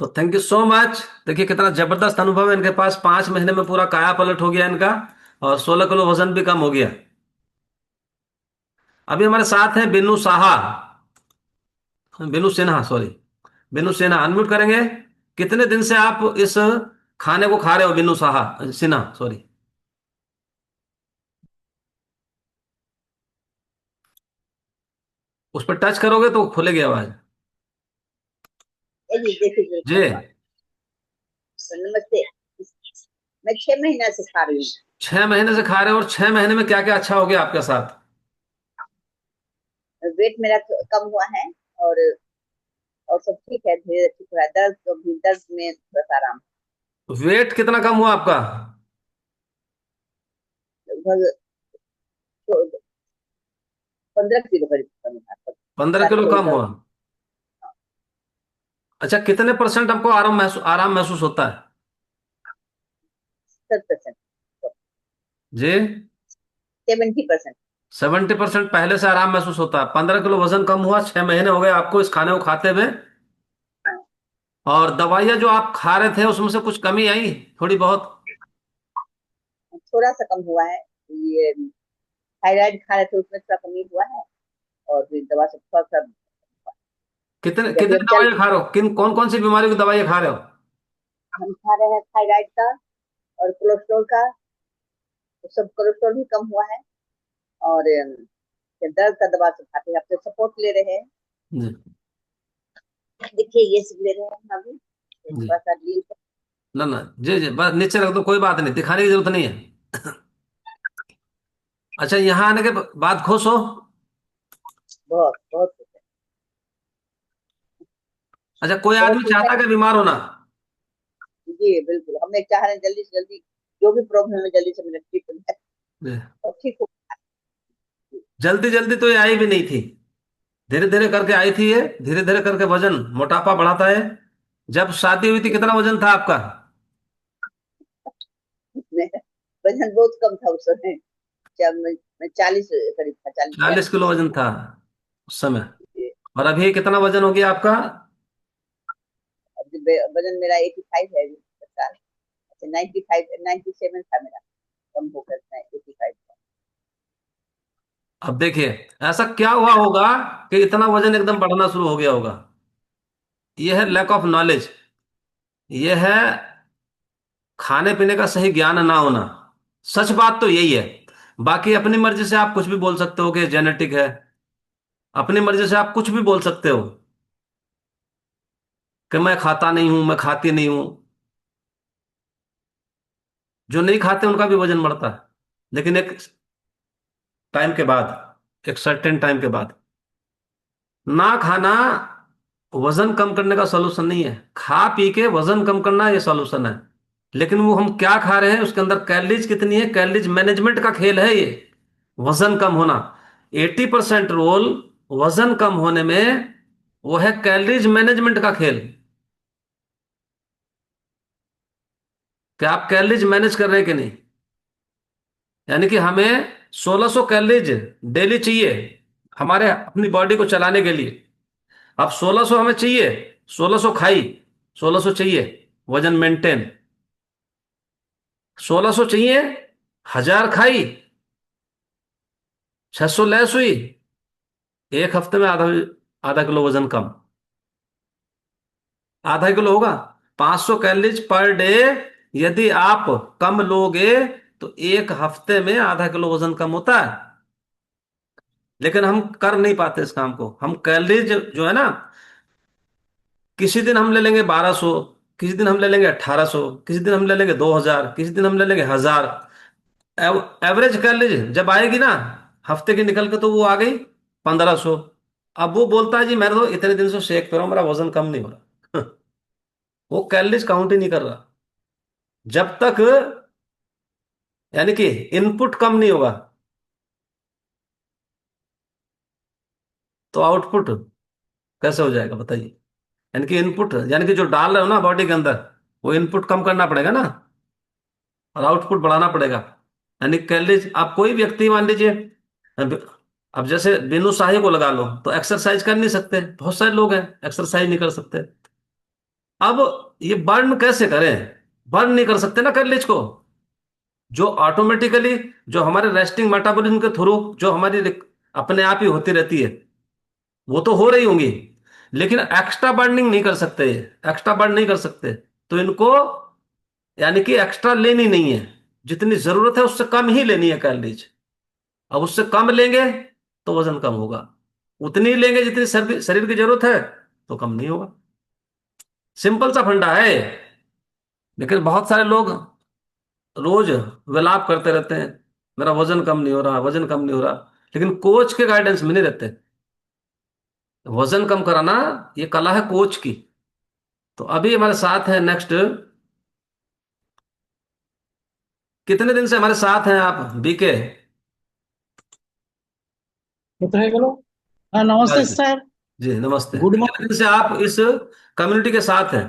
तो थैंक यू सो मच। देखिए कितना जबरदस्त अनुभव है इनके पास, 5 महीने में पूरा काया पलट हो गया इनका, और 16 किलो वजन भी कम हो गया। अभी हमारे साथ हैं बिन्नू साहा, बिन्नू सिन्हा सॉरी, बिन्नू सिन्हा, अनम्यूट करेंगे? कितने दिन से आप इस खाने को खा रहे हो बिन्नू साहा, सिन्हा सॉरी? उस पर टच करोगे तो खुलेगी आवाज। ये जी देखिए जी। नमस्ते। मैं 6 महीना से खा रही 6 महीने से खा रहे हो, और 6 महीने में क्या क्या अच्छा हो गया आपके साथ? हूँ, वेट मेरा कम हुआ है। और और सब ठीक है, धीरे ठीक हो रहा है। दर्द तो भी, दर्द में बस आराम। वेट कितना कम हुआ आपका? लगभग 15 किलो करीब कम हुआ है। 15 किलो थोड़ी कम दर्द हुआ। अच्छा, कितने परसेंट आपको आराम महसूस होता है? 70%, जी। 70%। 70% पहले से आराम महसूस होता है। 15 किलो वजन कम हुआ, 6 महीने हो गए आपको इस खाने को खाते हुए। हाँ, और दवाइयाँ जो आप खा रहे थे उसमें से कुछ कमी आई थोड़ी बहुत? थोड़ा सा कम हुआ है। ये थायराइड खा रहे थे, उसमें थोड़ा कमी हुआ है। और फिर दवा से थोड़ा सा। कितने जब भी कितने हम चल दवाइयाँ खा रहे हो, किन कौन कौन सी बीमारियों की दवाइयाँ खा रहे हो? हम खा रहे हैं थायराइड का और कोलेस्ट्रॉल का। तो सब कोलेस्ट्रॉल भी कम हुआ है। और दर्द का दवा से खाते हैं, अपने सपोर्ट ले रहे हैं। जी। देखिए ये सब ले रहे हैं हम अभी, जी। थोड़ा सा लीव। ना ना, जी जी, बस नीचे रख दो, कोई बात नहीं, दिखाने की जरूरत नहीं है। अच्छा, यहाँ आने के बाद खुश हो? बहुत बहुत खुश है। अच्छा, कोई बहुत आदमी खुश है। चाहता है बीमार होना? जी बिल्कुल, हमें चाह रहे हैं जल्दी से जल्दी जो भी प्रॉब्लम है जल्दी से मेरा ठीक हो जाए जी। और ठीक हो। जल्दी जल्दी तो ये आई भी नहीं थी, धीरे धीरे करके आई थी ये। धीरे धीरे करके वजन मोटापा बढ़ाता है। जब शादी हुई थी कितना वजन था आपका? मेरा वजन बहुत कम था उस समय। जब मैं 40 करीब था, 40 40 42। किलो वजन था उस समय। और अभी कितना वजन हो गया आपका? वजन मेरा 85 है अभी, साल। अच्छा, 95, 97 था मेरा। कम होकर 85 था। अब देखिए, ऐसा क्या हुआ होगा कि इतना वजन एकदम बढ़ना शुरू हो गया होगा? यह है लैक ऑफ नॉलेज। यह है खाने पीने का सही ज्ञान ना होना। सच बात तो यही है। बाकी अपनी मर्जी से आप कुछ भी बोल सकते हो कि जेनेटिक है। अपनी मर्जी से आप कुछ भी बोल सकते हो कि मैं खाता नहीं हूं, मैं खाती नहीं हूं। जो नहीं खाते उनका भी वजन बढ़ता है, लेकिन एक टाइम के बाद, एक सर्टेन टाइम के बाद। ना खाना वजन कम करने का सॉल्यूशन नहीं है। खा पी के वजन कम करना ये सॉल्यूशन है। लेकिन वो हम क्या खा रहे हैं, उसके अंदर कैलोरीज कितनी है, कैलोरीज मैनेजमेंट का खेल है ये। वजन कम होना, 80% रोल वजन कम होने में वो है कैलोरीज मैनेजमेंट का खेल। कि आप कैलोरीज मैनेज कर रहे हैं कि नहीं। यानी कि हमें 1600 कैलोरीज डेली चाहिए, हमारे अपनी बॉडी को चलाने के लिए। अब 1600 हमें चाहिए, 1600 खाई, 1600 चाहिए वजन मेंटेन, 1600 चाहिए, 1000 खाई, 600 लेस हुई, एक हफ्ते में आधा आधा किलो वजन कम। आधा किलो होगा, 500 कैलोरीज पर डे यदि आप कम लोगे तो एक हफ्ते में आधा किलो वजन कम होता है। लेकिन हम कर नहीं पाते इस काम को। हम कैलोरीज जो है ना, किसी दिन हम ले लेंगे 1200, किसी दिन हम ले लेंगे 1800, किसी दिन हम ले लेंगे 2000, किसी दिन हम ले लेंगे 1000। एवरेज कैलोरीज जब आएगी ना हफ्ते की निकल के, तो वो आ गई 1500। अब वो बोलता है जी मैं तो इतने दिन से शेक पे रहा हूं, मेरा वजन कम नहीं हो रहा। वो कैलोरीज काउंट ही नहीं कर रहा। जब तक यानी कि इनपुट कम नहीं होगा तो आउटपुट कैसे हो जाएगा बताइए। यानी कि इनपुट यानी कि जो डाल रहे हो ना बॉडी के अंदर, वो इनपुट कम करना पड़ेगा ना, और आउटपुट बढ़ाना पड़ेगा। यानी कैलोरीज, आप कोई व्यक्ति मान लीजिए, अब अब जैसे बिनु साही को लगा लो तो एक्सरसाइज कर नहीं सकते, बहुत सारे लोग हैं एक्सरसाइज नहीं कर सकते। अब ये बर्न कैसे करें? बर्न नहीं कर सकते ना कैलोरीज को। जो ऑटोमेटिकली, जो हमारे रेस्टिंग मेटाबॉलिज्म के थ्रू जो हमारी अपने आप ही होती रहती है, वो तो हो रही होंगी, लेकिन एक्स्ट्रा बर्निंग नहीं कर सकते, एक्स्ट्रा बर्न नहीं कर सकते। तो इनको यानी कि एक्स्ट्रा लेनी नहीं है, जितनी जरूरत है उससे कम ही लेनी है कैलोरीज। अब उससे कम लेंगे तो वजन कम होगा, उतनी ही लेंगे जितनी शरीर शरीर की जरूरत है तो कम नहीं होगा। सिंपल सा फंडा है। लेकिन बहुत सारे लोग रोज विलाप करते रहते हैं, मेरा वजन कम नहीं हो रहा, वजन कम नहीं हो रहा, लेकिन कोच के गाइडेंस में नहीं रहते। वजन कम कराना ये कला है कोच की। तो अभी हमारे साथ है नेक्स्ट, कितने दिन से हमारे साथ हैं आप बीके? कितने किलो? हाँ, नमस्ते जी सर। जी, नमस्ते। गुड कितने दिन से मॉर्निंग। आप इस कम्युनिटी के साथ हैं?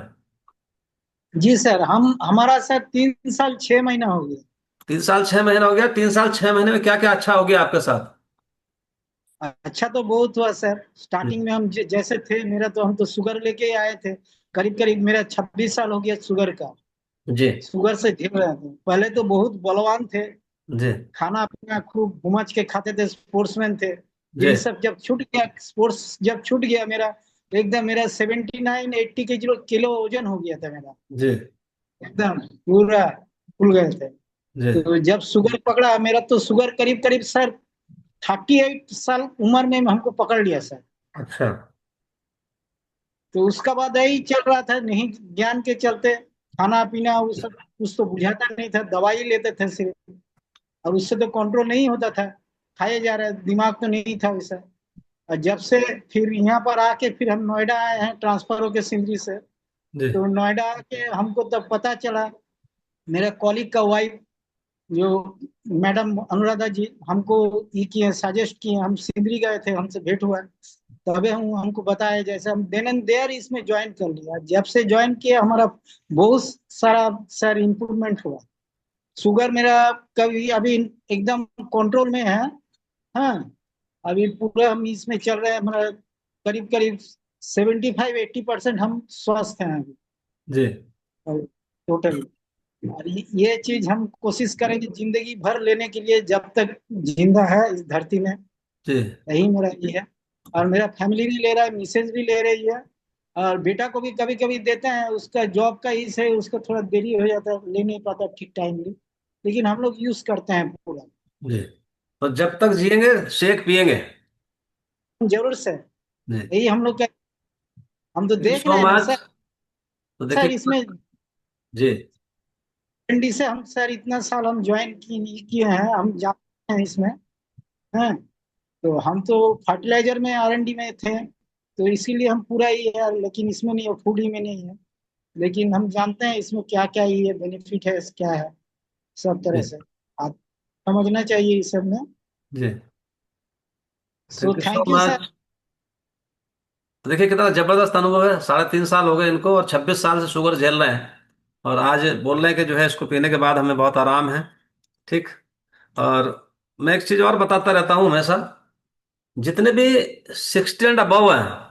जी सर, हम हमारा सर 3 साल 6 महीना हो गया। 3 साल 6 महीने हो गया। 3 साल 6 महीने में क्या क्या अच्छा हो गया आपके साथ? अच्छा तो बहुत हुआ सर। स्टार्टिंग में हम जैसे थे, मेरा तो हम तो शुगर लेके ही आए थे। करीब करीब मेरा 26 साल हो गया शुगर का। जी शुगर से झेल रहे थे। पहले तो बहुत बलवान थे। जी खाना पीना खूब घुमच के खाते थे, स्पोर्ट्समैन थे। जी ये सब जब छूट गया, स्पोर्ट्स जब छूट गया मेरा, एकदम मेरा 79 80 किलो किलो वजन हो गया था मेरा। जी एकदम पूरा फूल गए थे। जी। तो जब शुगर पकड़ा मेरा, तो शुगर करीब करीब सर 38 साल उम्र में हमको पकड़ लिया सर। अच्छा। तो उसका बाद यही चल रहा था, नहीं ज्ञान के चलते खाना पीना वो सब कुछ तो बुझाता नहीं था, दवाई लेते थे सिर्फ। और उससे तो कंट्रोल नहीं होता था, खाए जा रहे, दिमाग तो नहीं था वैसा। और जब से फिर यहाँ पर आके फिर हम नोएडा आए हैं, ट्रांसफर होके सिंदरी से। जी तो नोएडा आके हमको तब पता चला, मेरा कॉलिग का वाइफ जो मैडम अनुराधा जी हमको ये किए, सजेस्ट किए, हम सिंदरी गए थे, हमसे भेंट हुआ। तबे हम हमको बताया, जैसे हम देन एंड देयर इसमें ज्वाइन कर लिया। जब से ज्वाइन किया हमारा बहुत सारा सर इम्प्रूवमेंट हुआ। शुगर मेरा कभी अभी एकदम कंट्रोल में है। हाँ, अभी पूरा हम इसमें चल रहे हैं, हमारा करीब करीब 75 80% हम स्वस्थ हैं अभी जी टोटल। और ये चीज हम कोशिश करेंगे जिंदगी भर लेने के लिए, जब तक जिंदा है इस धरती में। जी यही मेरा ये है। और मेरा फैमिली भी ले रहा है, मिसेज भी ले रही है। और बेटा को भी कभी कभी देते हैं, उसका जॉब का ही से उसको थोड़ा देरी हो जाता है, ले नहीं पाता ठीक टाइमली। लेकिन हम लोग यूज करते हैं पूरा। जी। तो जब तक जिएंगे शेक पिएंगे। जरूर सर, जी। यही हम लोग का। हम तो थैंक यू देख सो रहे हैं ना मच। सर। तो सर देखिए। इसमें जी एनडी से हम सर इतना साल हम ज्वाइन किए हैं, हम जानते हैं इसमें। हैं, तो हम तो फर्टिलाइजर में R&D में थे, तो इसीलिए हम पूरा ही है, लेकिन इसमें नहीं है, फूड ही में नहीं है। लेकिन हम जानते हैं इसमें क्या क्या ये बेनिफिट है, क्या है, सब तरह जी से आप समझना चाहिए इस सब में। जी। So thank you so thank you sir. Much. तो देखिए कितना जबरदस्त अनुभव है, 3.5 साल हो गए इनको और 26 साल से शुगर झेल रहे हैं। और आज बोल रहे हैं कि जो है इसको पीने के बाद हमें बहुत आराम है। ठीक। और मैं एक चीज और बताता रहता हूँ हमेशा, जितने भी 60 एंड अबव हैं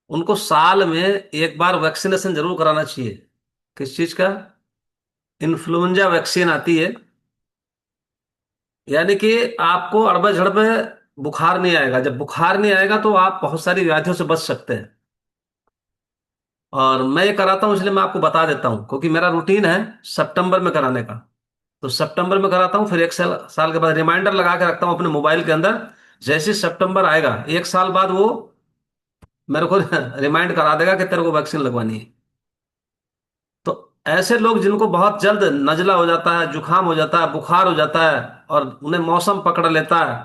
उनको साल में एक बार वैक्सीनेशन जरूर कराना चाहिए। किस चीज का? इन्फ्लुएंजा वैक्सीन आती है, यानी कि आपको अड़बे झड़बे बुखार नहीं आएगा। जब बुखार नहीं आएगा तो आप बहुत सारी व्याधियों से बच सकते हैं। और मैं ये कराता हूँ इसलिए मैं आपको बता देता हूँ, क्योंकि मेरा रूटीन है सितंबर में कराने का। तो सितंबर में कराता हूँ, फिर एक साल के बाद रिमाइंडर लगा के रखता हूँ अपने मोबाइल के अंदर। जैसे ही सितंबर आएगा एक साल बाद वो मेरे को रिमाइंड करा देगा कि तेरे को वैक्सीन लगवानी है। तो ऐसे लोग जिनको बहुत जल्द नजला हो जाता है, जुकाम हो जाता है, बुखार हो जाता है और उन्हें मौसम पकड़ लेता है,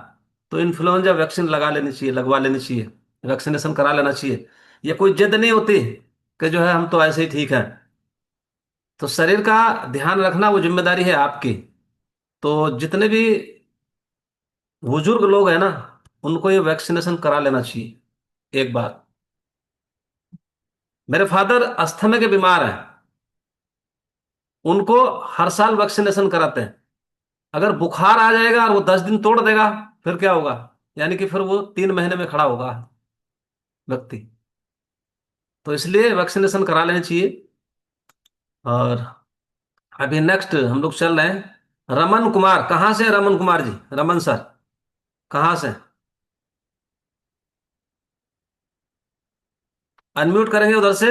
तो इन्फ्लुएंजा वैक्सीन लगा लेनी चाहिए, लगवा लेनी चाहिए, वैक्सीनेशन करा लेना चाहिए। ये कोई जिद नहीं होती कि जो है हम तो ऐसे ही ठीक हैं। तो शरीर का ध्यान रखना वो जिम्मेदारी है आपकी। तो जितने भी बुजुर्ग लोग हैं ना, उनको ये वैक्सीनेशन करा लेना चाहिए एक बार। मेरे फादर अस्थमा के बीमार हैं, उनको हर साल वैक्सीनेशन कराते हैं। अगर बुखार आ जाएगा और वो 10 दिन तोड़ देगा, फिर क्या होगा? यानी कि फिर वो 3 महीने में खड़ा होगा व्यक्ति। तो इसलिए वैक्सीनेशन करा लेनी चाहिए। और अभी नेक्स्ट हम लोग चल रहे हैं, रमन कुमार। कहाँ से हैं रमन कुमार जी? रमन सर कहाँ से? अनम्यूट करेंगे उधर से।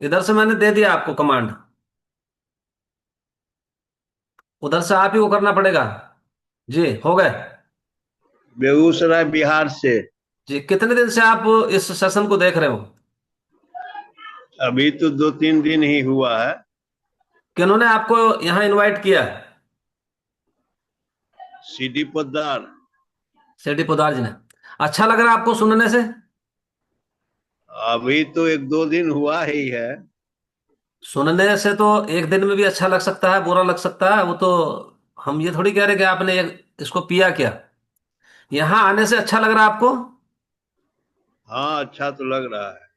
इधर से मैंने दे दिया आपको कमांड, उधर से आप ही को करना पड़ेगा। जी हो गए। बेगूसराय बिहार से। जी कितने दिन से आप इस सेशन को देख रहे हो? अभी तो 2-3 दिन ही हुआ है। किन्होंने आपको यहाँ इनवाइट किया? सीडी पोद्दार। सेठी पोदार जी ने। अच्छा लग रहा है आपको सुनने से? अभी तो 1-2 दिन हुआ ही है। सुनने से तो एक दिन में भी अच्छा लग सकता है, बुरा लग सकता है, वो तो हम ये थोड़ी कह रहे कि आपने इसको पिया क्या। यहाँ आने से अच्छा लग रहा है आपको? हाँ, अच्छा तो लग रहा है।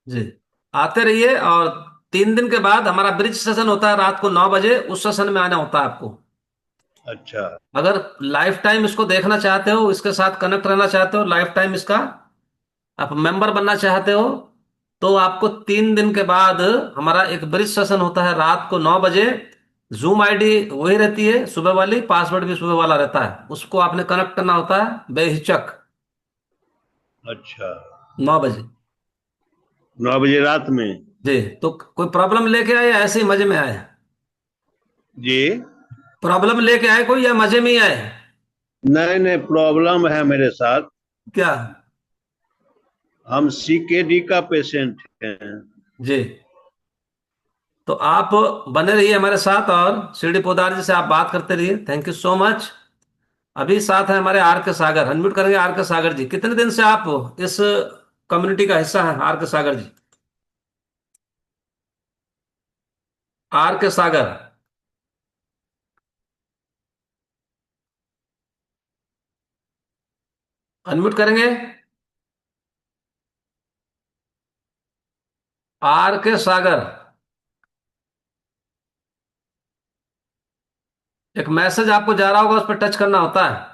जी आते रहिए। और 3 दिन के बाद हमारा ब्रिज सेशन होता है रात को 9 बजे, उस सेशन में आना होता है आपको। अच्छा। अगर लाइफ टाइम इसको देखना चाहते हो, इसके साथ कनेक्ट रहना चाहते हो लाइफ टाइम इसका, आप मेंबर बनना चाहते हो, तो आपको 3 दिन के बाद हमारा एक ब्रिज सेशन होता है रात को 9 बजे। जूम आईडी वही रहती है सुबह वाली, पासवर्ड भी सुबह वाला रहता है, उसको आपने कनेक्ट करना होता है बेहिचक। अच्छा। 9 बजे। 9 बजे रात में? जी तो कोई प्रॉब्लम लेके आए या ऐसे ही मजे में आए? जी। प्रॉब्लम लेके आए कोई या मजे में ही आए? नहीं नहीं, प्रॉब्लम है मेरे साथ। क्या? हम सीकेडी का पेशेंट हैं। जी तो आप बने रहिए हमारे साथ और शिरडी पोदार जी से आप बात करते रहिए। Thank you so much. अभी साथ है हमारे आर के सागर। अनम्यूट करेंगे आर के सागर जी। कितने दिन से आप इस कम्युनिटी का हिस्सा हैं आर के सागर जी? आर के सागर अनम्यूट करेंगे। आर के सागर, एक मैसेज आपको जा रहा होगा, उस पर टच करना होता है।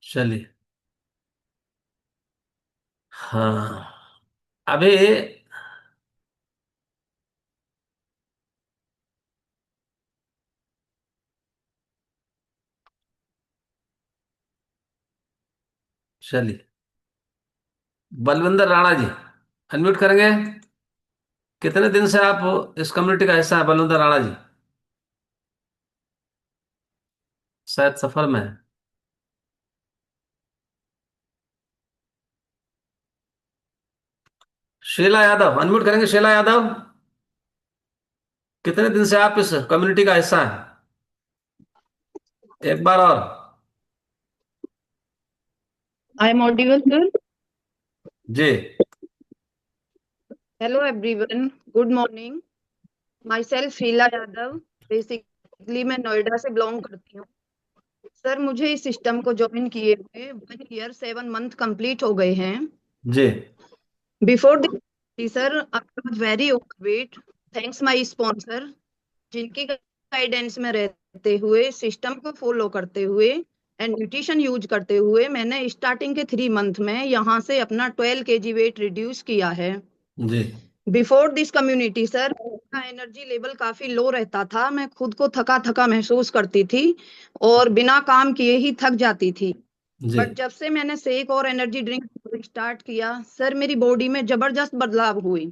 चलिए। हाँ अभी चलिए, बलविंदर राणा जी अनम्यूट करेंगे। कितने दिन से आप इस कम्युनिटी का हिस्सा है बलविंदर राणा जी? शायद सफर में है। शीला यादव अनम्यूट करेंगे। शीला यादव, कितने दिन से आप इस कम्युनिटी का हिस्सा हैं? एक बार और। I am audible, sir. जी Hello, everyone. Good morning. Myself Sheela Yadav. Basically मैं नोएडा से बिलोंग करती हूँ। सर मुझे इस सिस्टम को ज्वाइन किए हुए 1 year 7 month कंप्लीट हो गए हैं। जी बिफोर दिस जी sir, I was very overweight. Thanks my sponsor, जिनकी गाइडेंस में रहते हुए, सिस्टम को फॉलो करते हुए एंड न्यूट्रिशन यूज करते हुए मैंने स्टार्टिंग के 3 मंथ में यहाँ से अपना 12 kg वेट रिड्यूस किया है। जी बिफोर दिस कम्युनिटी सर, मेरा एनर्जी लेवल काफी लो रहता था। मैं खुद को थका थका महसूस करती थी और बिना काम किए ही थक जाती थी। जी बट जब से मैंने शेक और एनर्जी ड्रिंक स्टार्ट किया सर, मेरी बॉडी में जबरदस्त बदलाव हुई।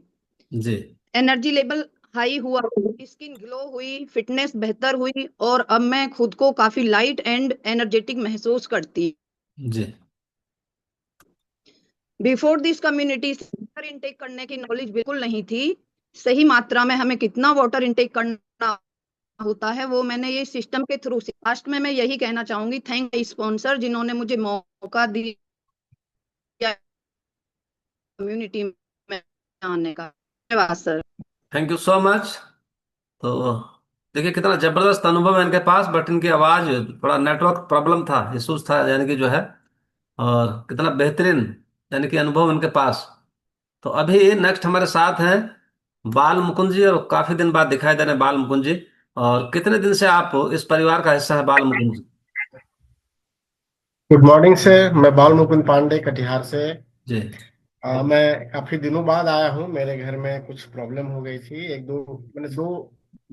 जी एनर्जी लेवल हाई हुआ, स्किन ग्लो हुई, फिटनेस बेहतर हुई और अब मैं खुद को काफी लाइट एंड एनर्जेटिक महसूस करती। जी before this community water intake करने की नॉलेज बिल्कुल नहीं थी। सही मात्रा में हमें कितना वाटर इनटेक करना होता है वो मैंने ये सिस्टम के थ्रू से। लास्ट में मैं यही कहना चाहूंगी, थैंक स्पॉन्सर जिन्होंने मुझे मौका दिया कम्युनिटी में आने का। धन्यवाद sir. Thank you so much. तो देखिए कितना जबरदस्त अनुभव है इनके पास, बट इनकी आवाज थोड़ा नेटवर्क प्रॉब्लम था, इशूज था यानी कि जो है। और कितना बेहतरीन यानी कि अनुभव इनके पास। तो अभी नेक्स्ट हमारे साथ हैं बाल मुकुंद जी, और काफी दिन बाद दिखाई दे रहे हैं बाल मुकुंद जी। और कितने दिन से आप इस परिवार का हिस्सा है बाल मुकुंद जी? गुड मॉर्निंग सर, मैं बाल मुकुंद पांडे कटिहार से। जी मैं काफी दिनों बाद आया हूँ। मेरे घर में कुछ प्रॉब्लम हो गई थी, एक दो मैंने दो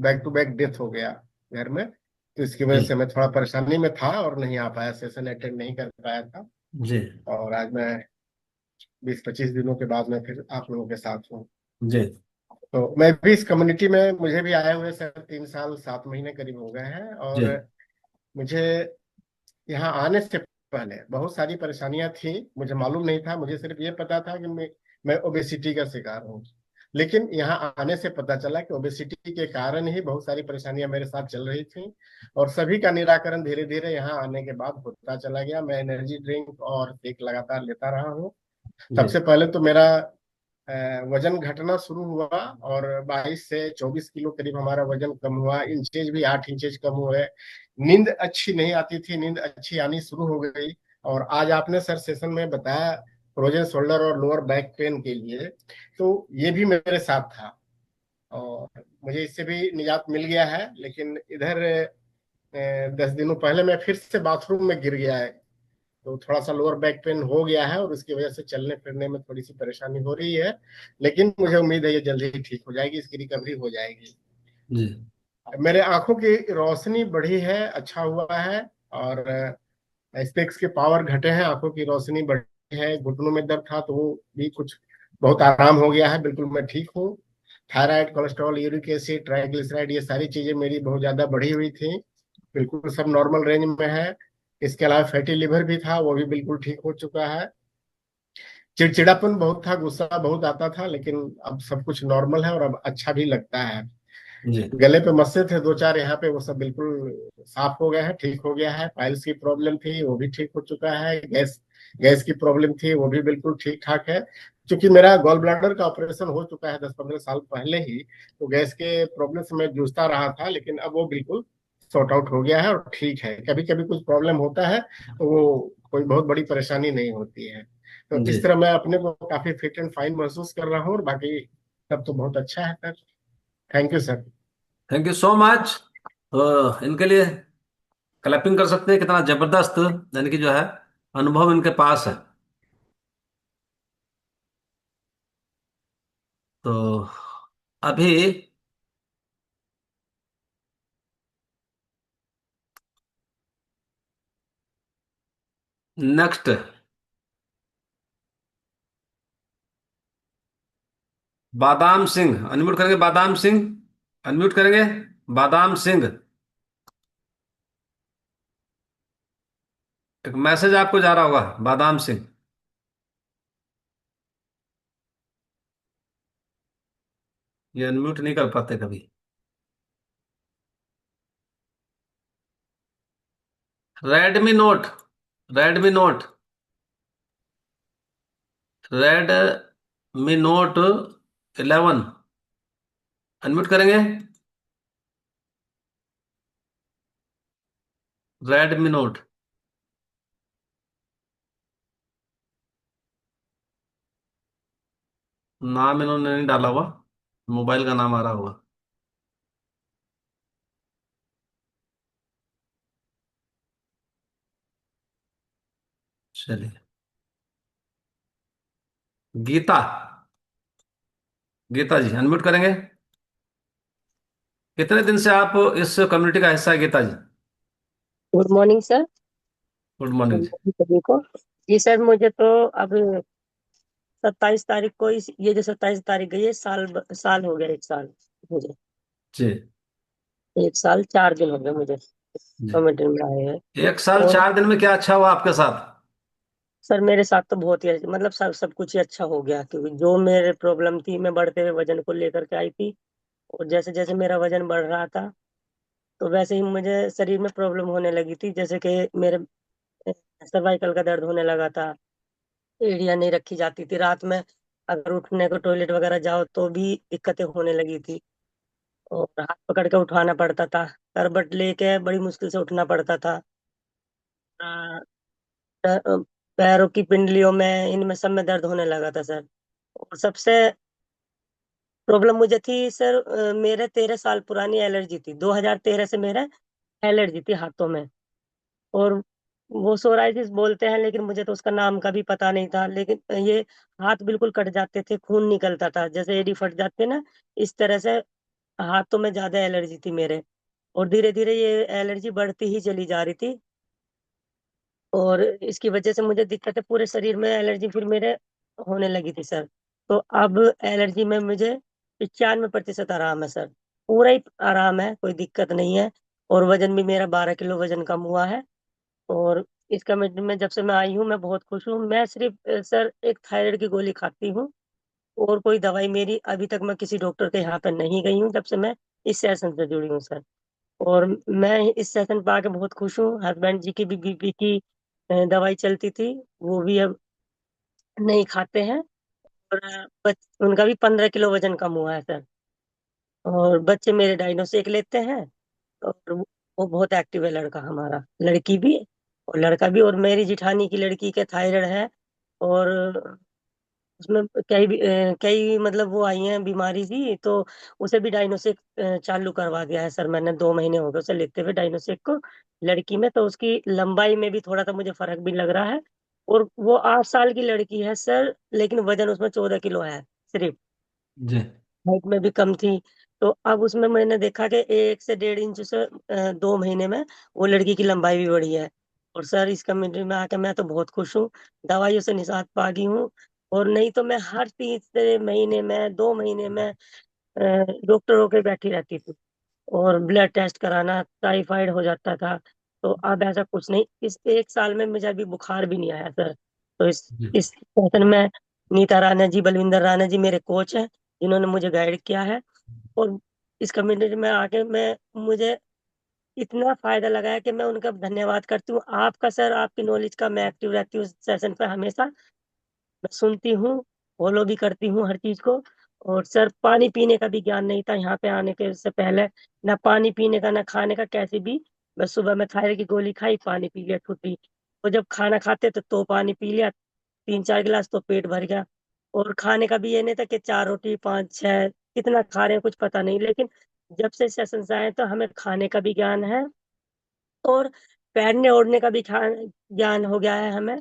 बैक टू बैक डेथ हो गया घर में। तो इसकी वजह जी से मैं थोड़ा परेशानी में था और नहीं आ पाया, सेशन अटेंड नहीं कर पाया था। जी और आज मैं 20-25 दिनों के बाद मैं फिर आप लोगों के साथ हूँ। जी तो मैं भी इस कम्युनिटी में, मुझे भी आए हुए सर 3 साल 7 महीने करीब हो गए हैं। जी और मुझे यहाँ आने से पहले बहुत सारी परेशानियां थी, मुझे मालूम नहीं था। मुझे सिर्फ ये पता था कि मैं ओबेसिटी का शिकार हूँ। लेकिन यहाँ आने से पता चला कि ओबेसिटी के कारण ही बहुत सारी परेशानियां मेरे साथ चल रही थी। और सभी का निराकरण धीरे धीरे यहाँ आने के बाद होता चला गया। मैं एनर्जी ड्रिंक और एक लगातार लेता रहा हूँ। जी सबसे पहले तो मेरा वजन घटना शुरू हुआ और 22 से 24 किलो करीब हमारा वजन कम हुआ। इंचेज भी 8 इंचेज कम हुए। नींद अच्छी नहीं आती थी, नींद अच्छी आनी शुरू हो गई। और आज आपने सर सेशन में बताया फ्रोजन शोल्डर और लोअर बैक पेन के लिए, तो ये भी मेरे साथ था और मुझे इससे भी निजात मिल गया है। लेकिन इधर 10 दिनों पहले मैं फिर से बाथरूम में गिर गया है, तो थोड़ा सा लोअर बैक पेन हो गया है और उसकी वजह से चलने फिरने में थोड़ी सी परेशानी हो रही है। लेकिन मुझे उम्मीद है ये जल्दी ही ठीक हो जाएगी, इसकी रिकवरी हो जाएगी। जी मेरे आंखों की रोशनी बढ़ी है, अच्छा हुआ है। और स्पेक्स के पावर घटे हैं, आंखों की रोशनी बढ़ी है। घुटनों में दर्द था तो वो भी कुछ बहुत आराम हो गया है, बिल्कुल मैं ठीक हूँ। Thyroid, cholesterol, uric acid, triglyceride, ये सारी चीजें मेरी बहुत ज्यादा बढ़ी हुई थी, बिल्कुल सब नॉर्मल रेंज में है। इसके अलावा फैटी लिवर भी था, वो भी बिल्कुल ठीक हो चुका है। चिड़चिड़ापन बहुत था, गुस्सा बहुत आता था, लेकिन अब सब कुछ नॉर्मल है और अब अच्छा भी लगता है। जी गले पे मस्से थे 2-4 यहाँ पे, वो सब बिल्कुल साफ हो गया है, ठीक हो गया है। पाइल्स की प्रॉब्लम थी वो भी ठीक हो चुका है। गैस गैस की प्रॉब्लम थी वो भी बिल्कुल ठीक ठाक है। क्योंकि मेरा गॉल ब्लैडर का ऑपरेशन हो चुका है 10-15 साल पहले ही, तो गैस के प्रॉब्लम से मैं जूझता रहा था, लेकिन अब वो बिल्कुल सॉर्ट आउट हो गया है और ठीक है। कभी कभी कुछ प्रॉब्लम होता है तो वो कोई बहुत बड़ी परेशानी नहीं होती है। तो जी इस तरह मैं अपने को काफी फिट एंड फाइन महसूस कर रहा हूँ और बाकी सब तो बहुत अच्छा है sir. Thank you sir. Thank you so much. तो इनके लिए क्लैपिंग कर सकते हैं, कितना जबरदस्त यानी कि जो है अनुभव इनके पास है। तो अभी नेक्स्ट बादाम सिंह, अनम्यूट करेंगे बादाम सिंह, अनम्यूट करेंगे बादाम सिंह। एक मैसेज आपको जा रहा होगा बादाम सिंह, ये अनम्यूट नहीं कर पाते कभी। Redmi note, Redmi note, Redmi note 11, unmute करेंगे रेडमी नोट। नाम इन्होंने नहीं डाला हुआ, मोबाइल का नाम आ रहा होगा। चलिए। गीता। गीता जी अनम्यूट करेंगे। कितने दिन से आप इस कम्युनिटी का हिस्सा है Geeta ji? Good morning sir. Good good morning जी। मॉर्निंग सभी को। जी सर, मुझे तो अब 27 तारीख को ये जो 27 तारीख गई है, साल हो गया, 1 साल मुझे। जी 1 साल 4 दिन हो गए मुझे जी। कमेटी में आए हैं। 1 साल और 4 दिन में क्या अच्छा हुआ आपके साथ? सर मेरे साथ तो बहुत ही मतलब सब कुछ ही अच्छा हो गया, क्योंकि जो मेरे प्रॉब्लम थी, मैं बढ़ते हुए वजन को लेकर के आई थी। और जैसे जैसे मेरा वजन बढ़ रहा था, तो वैसे ही मुझे शरीर में प्रॉब्लम होने लगी थी, जैसे कि मेरे सर्वाइकल का दर्द होने लगा था। एड़ियां नहीं रखी जाती थी रात में, अगर उठने को टॉयलेट वगैरह जाओ तो भी दिक्कतें होने लगी थी। और हाथ पकड़ के उठाना पड़ता था, करबट लेके बड़ी मुश्किल से उठना पड़ता था। आ, पैरों की पिंडलियों में, इनमें सब में दर्द होने लगा था सर। और सबसे प्रॉब्लम मुझे थी सर, मेरे 13 साल पुरानी एलर्जी थी, 2013 से मेरे एलर्जी थी हाथों में। और वो सोराइसिस बोलते हैं, लेकिन मुझे तो उसका नाम का भी पता नहीं था। लेकिन ये हाथ बिल्कुल कट जाते थे, खून निकलता था, जैसे एड़ी फट जाती है ना, इस तरह से हाथों में ज्यादा एलर्जी थी मेरे। और धीरे धीरे ये एलर्जी बढ़ती ही चली जा रही थी। और इसकी वजह से मुझे दिक्कतें पूरे शरीर में, एलर्जी फिर मेरे होने लगी थी सर। तो अब एलर्जी में मुझे 95% आराम है सर। पूरा ही आराम है, कोई दिक्कत नहीं है। और वजन भी मेरा 12 किलो वजन कम हुआ है। और इस कमेटी में जब से मैं आई हूँ, मैं बहुत खुश हूँ। मैं सिर्फ सर एक थायराइड की गोली खाती हूँ, और कोई दवाई मेरी अभी तक, मैं किसी डॉक्टर के यहाँ पे नहीं गई हूँ जब से मैं इस सेशन से जुड़ी हूँ सर। और मैं इस सेशन पे आके बहुत खुश हूँ। हस्बैंड जी की भी बीपी की दवाई चलती थी, वो भी अब नहीं खाते हैं। और उनका भी 15 किलो वजन कम हुआ है सर। और बच्चे मेरे डायनोसेक लेते हैं। और वो बहुत एक्टिव है लड़का हमारा, लड़की भी और लड़का भी। और मेरी जिठानी की लड़की के थायराइड है। और उसमें कई मतलब वो आई हैं बीमारी सी, तो उसे भी डायनोसेक चालू करवा दिया है सर मैंने। 2 महीने हो गए उसे लेते हुए डायनोसेक को, लड़की में। तो उसकी लंबाई में भी थोड़ा सा मुझे फर्क भी लग रहा है। और वो 8 साल की लड़की है सर, लेकिन वजन उसमें 14 किलो है सिर्फ। जी हाइट में भी कम थी। तो अब उसमें मैंने देखा कि 1 से 1.5 इंच से 2 महीने में वो लड़की की लंबाई भी बढ़ी है। और सर इस कम्युनिटी में आकर मैं तो बहुत खुश हूँ। दवाइयों से निजात पा गई हूँ। और नहीं तो मैं हर 3 महीने में, 2 महीने में डॉक्टरों के बैठी रहती थी। और ब्लड टेस्ट कराना, टाइफाइड हो जाता था। तो अब ऐसा कुछ नहीं, इस 1 साल में मुझे अभी बुखार भी नहीं आया सर। तो जी। इस सेशन में नीता राणा जी, बलविंदर राणा जी मेरे कोच हैं, जिन्होंने मुझे गाइड किया है। और इस कम्युनिटी में आके मुझे इतना फायदा लगा है कि मैं उनका धन्यवाद करती हूँ। आपका सर, आपकी नॉलेज का मैं एक्टिव रहती हूँ सेशन पे हमेशा। मैं सुनती हूँ, फॉलो भी करती हूँ हर चीज को। और सर पानी पीने का भी ज्ञान नहीं था यहाँ पे आने के से पहले, ना पानी पीने का ना खाने का, कैसे भी। बस सुबह में थायराइड की गोली खाई, पानी पी लिया छुट्टी। और जब खाना खाते तो पानी पी लिया 3-4 गिलास, तो पेट भर गया। और खाने का भी ये नहीं था कि 4 रोटी 5 6 कितना खा रहे हैं कुछ पता नहीं। लेकिन जब से सेशन से आए तो हमें खाने का भी ज्ञान है। और पहनने ओढ़ने का भी ज्ञान हो गया है हमें,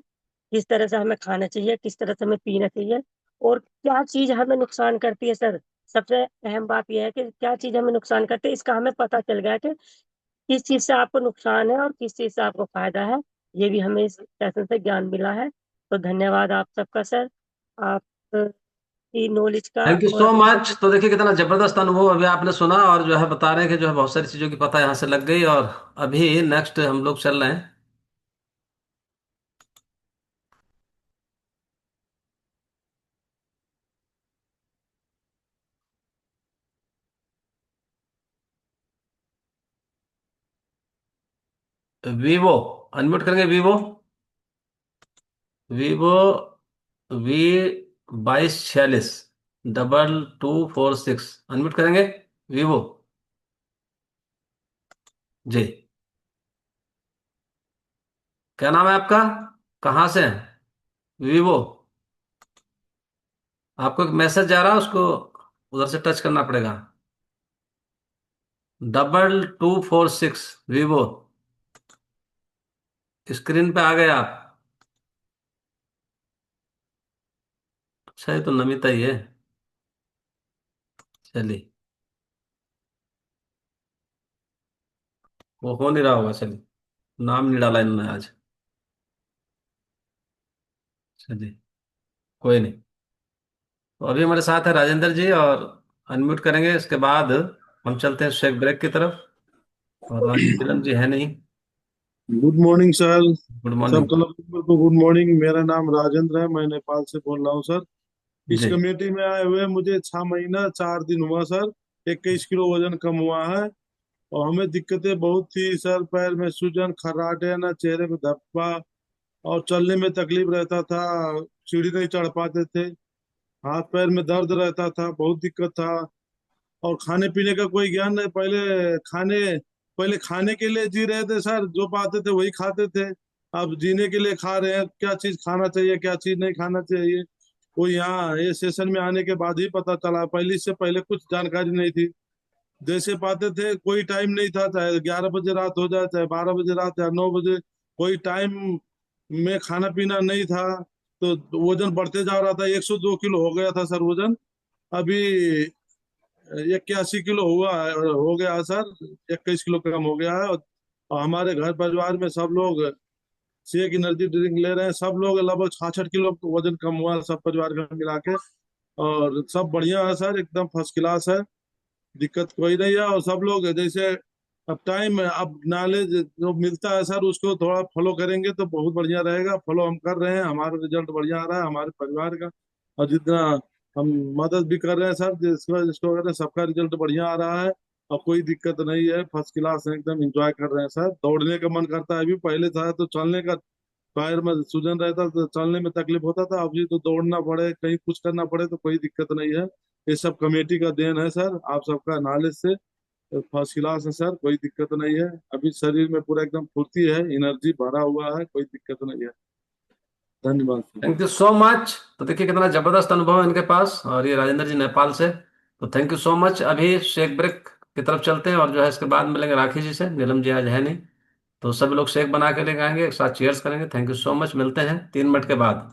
किस तरह से हमें खाना चाहिए, किस तरह से हमें पीना चाहिए, और क्या चीज हमें नुकसान करती है सर। सबसे अहम बात यह है कि क्या चीज हमें नुकसान करती है, इसका हमें पता चल गया कि किस चीज से आपको नुकसान है और किस चीज से आपको फायदा है। ये भी हमें इस सेशन से ज्ञान मिला है। तो धन्यवाद आप सबका सर, आपकी नॉलेज का। थैंक यू और सो मच। तो देखिए कितना जबरदस्त अनुभव अभी आपने सुना, और जो है बता रहे हैं कि जो है बहुत सारी चीजों की पता यहाँ से लग गई। और अभी नेक्स्ट हम लोग चल रहे हैं वीवो। अनम्यूट करेंगे वीवो। Vivo V2246 2246। अनम्यूट करेंगे वीवो। जी। क्या नाम है आपका? कहाँ से हैं? वीवो। आपको एक मैसेज जा रहा है, उसको उधर से टच करना पड़ेगा। 2246 वीवो, स्क्रीन पे आ गए आप। अच्छा, ये तो नमिता ही है। चलिए, वो हो नहीं रहा होगा। चलिए, नाम नहीं डाला इन्होंने आज। चलिए, कोई नहीं। तो अभी हमारे साथ है राजेंद्र जी, और अनम्यूट करेंगे, इसके बाद हम चलते हैं शेक ब्रेक की तरफ। और रानी नीलम जी है नहीं। Good morning sir. गुड सब मॉर्निंग। क्लब मेंबर को गुड मॉर्निंग। मेरा नाम राजेंद्र है, मैं नेपाल से बोल रहा हूँ सर। इस जी। कम्युनिटी में आए हुए मुझे 6 महीना 4 दिन हुआ सर। 21 किलो वजन कम हुआ है। और हमें दिक्कतें बहुत थी सर, पैर में सूजन, खर्राटे, ना चेहरे में धब्बा, और चलने में तकलीफ रहता था। सीढ़ी नहीं चढ़ पाते थे। हाथ पैर में दर्द रहता था, बहुत दिक्कत था। और खाने पीने का कोई ज्ञान नहीं। पहले खाने के लिए जी रहे थे सर, जो पाते थे वही खाते थे। अब जीने के लिए खा रहे हैं, क्या चीज खाना चाहिए क्या चीज नहीं खाना चाहिए, वो यहाँ ये सेशन में आने के बाद ही पता चला। पहले से पहले कुछ जानकारी नहीं थी। जैसे पाते थे, कोई टाइम नहीं था, चाहे 11 बजे रात हो जाए, चाहे 12 बजे रात, चाहे 9 बजे, कोई टाइम में खाना पीना नहीं था। तो वजन बढ़ते जा रहा था, 102 किलो हो गया था सर वजन। अभी 81 किलो हो गया है सर। 21 किलो कम हो गया है। और हमारे घर परिवार में सब लोग शेक एनर्जी ड्रिंक ले रहे हैं। सब लोग लगभग 66 किलो वजन कम हुआ है, सब परिवार का मिला के। और सब बढ़िया है सर, एकदम फर्स्ट क्लास है। दिक्कत कोई नहीं है। और सब लोग जैसे अब टाइम, अब नॉलेज जो मिलता है सर, उसको थोड़ा फॉलो करेंगे तो बहुत बढ़िया रहेगा। फॉलो हम कर रहे हैं, हमारा रिजल्ट बढ़िया आ रहा है हमारे परिवार का। और जितना हम मदद भी कर रहे हैं सर, जिसको जिसको कर रहे हैं, सबका रिजल्ट बढ़िया आ रहा है। और कोई दिक्कत नहीं है, फर्स्ट क्लास है, एकदम एंजॉय कर रहे हैं सर। दौड़ने का मन करता है, अभी पहले था तो चलने का पैर में सूजन रहता तो चलने में तकलीफ होता था। अभी तो दौड़ना पड़े, कहीं कुछ करना पड़े तो कोई दिक्कत नहीं है। ये सब कमेटी का देन है सर, आप सबका नॉलेज से फर्स्ट क्लास है सर, कोई दिक्कत नहीं है। अभी शरीर में पूरा एकदम फुर्ती है, एनर्जी भरा हुआ है, कोई दिक्कत नहीं है। धन्यवाद sir. Thank you so much. तो देखिए कितना जबरदस्त अनुभव है इनके पास, और ये राजेंद्र जी नेपाल से। तो थैंक यू सो मच। अभी शेक ब्रेक की तरफ चलते हैं, और जो है इसके बाद मिलेंगे राखी जी से। नीलम जी आज है नहीं, तो सभी लोग शेक बना के लेके आएंगे, एक साथ चीयर्स करेंगे। Thank you so much. मिलते हैं 3 मिनट के बाद।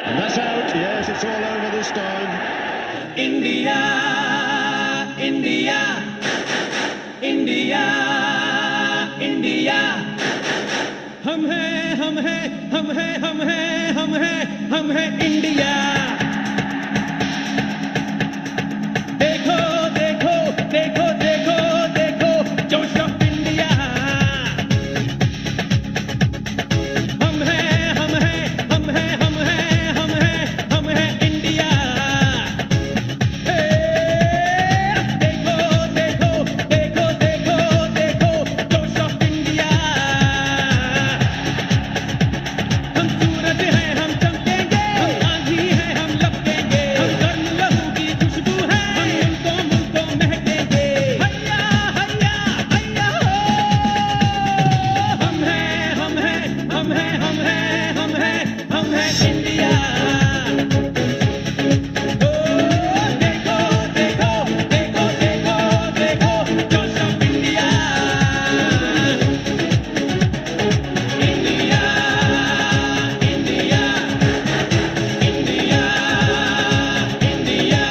And that's out. Yes, it's all over this time. India, India, India, India. हम हैं, हम हैं, हम हैं, हम हैं, हम हैं, हम हैं इंडिया। देखो, देखो, देखो, देखो, देखो, जोश ऑफ इंडिया। हम हैं, हम हैं, हम हैं, हम हैं, हम हैं, हम हैं इंडिया। देखो, देखो, देखो, देखो, देखो, जोश ऑफ इंडिया। हम सूरज हैं, हम चमकेंगे, हम आंधी हैं, हम लपकेंगे, हम गर्म लहू की खुशबू है, हम मुल्कों मुल्कों महकेंगे। हैया, हैया, हैया हो। हम हैं, हम हैं, हम हैं, हम हैं, हम हैं, हम हैं इंडिया। ओ, देखो, देखो, देखो, देखो, देखो, जोश of India. India, India, India, India.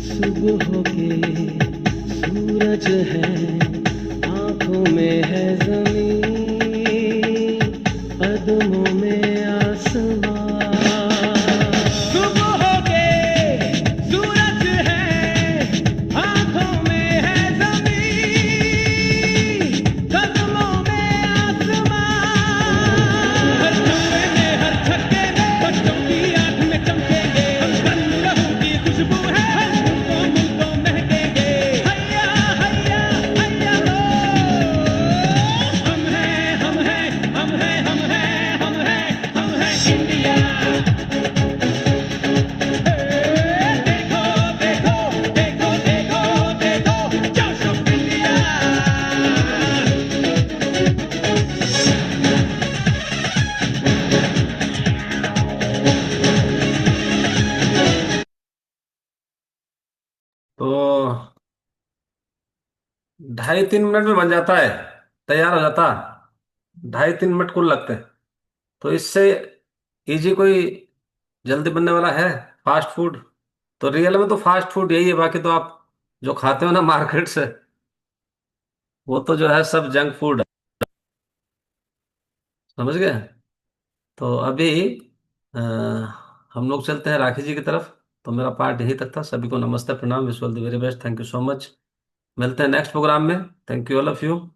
सुबह के सूरज है, आंखों में है जमीन, कदमों में आसमां। सुबह के सूरज है, आंखों में है 2.5-3 मिनट में बन जाता है, तैयार हो जाता। 2.5-3 मिनट कुल लगते हैं। तो इससे इजी कोई जल्दी बनने वाला है फास्ट फूड? तो रियल में तो फास्ट फूड यही है, बाकी तो आप जो खाते हो ना मार्केट से, वो तो जो है सब जंक फूड है। समझ गए? तो अभी अ, हम लोग चलते हैं राखी जी की तरफ। तो मेरा पार्ट यही तक था। सभी को नमस्ते, प्रणाम, wish all the very best, thank you so much. मिलते हैं नेक्स्ट प्रोग्राम में। Thank you all of you.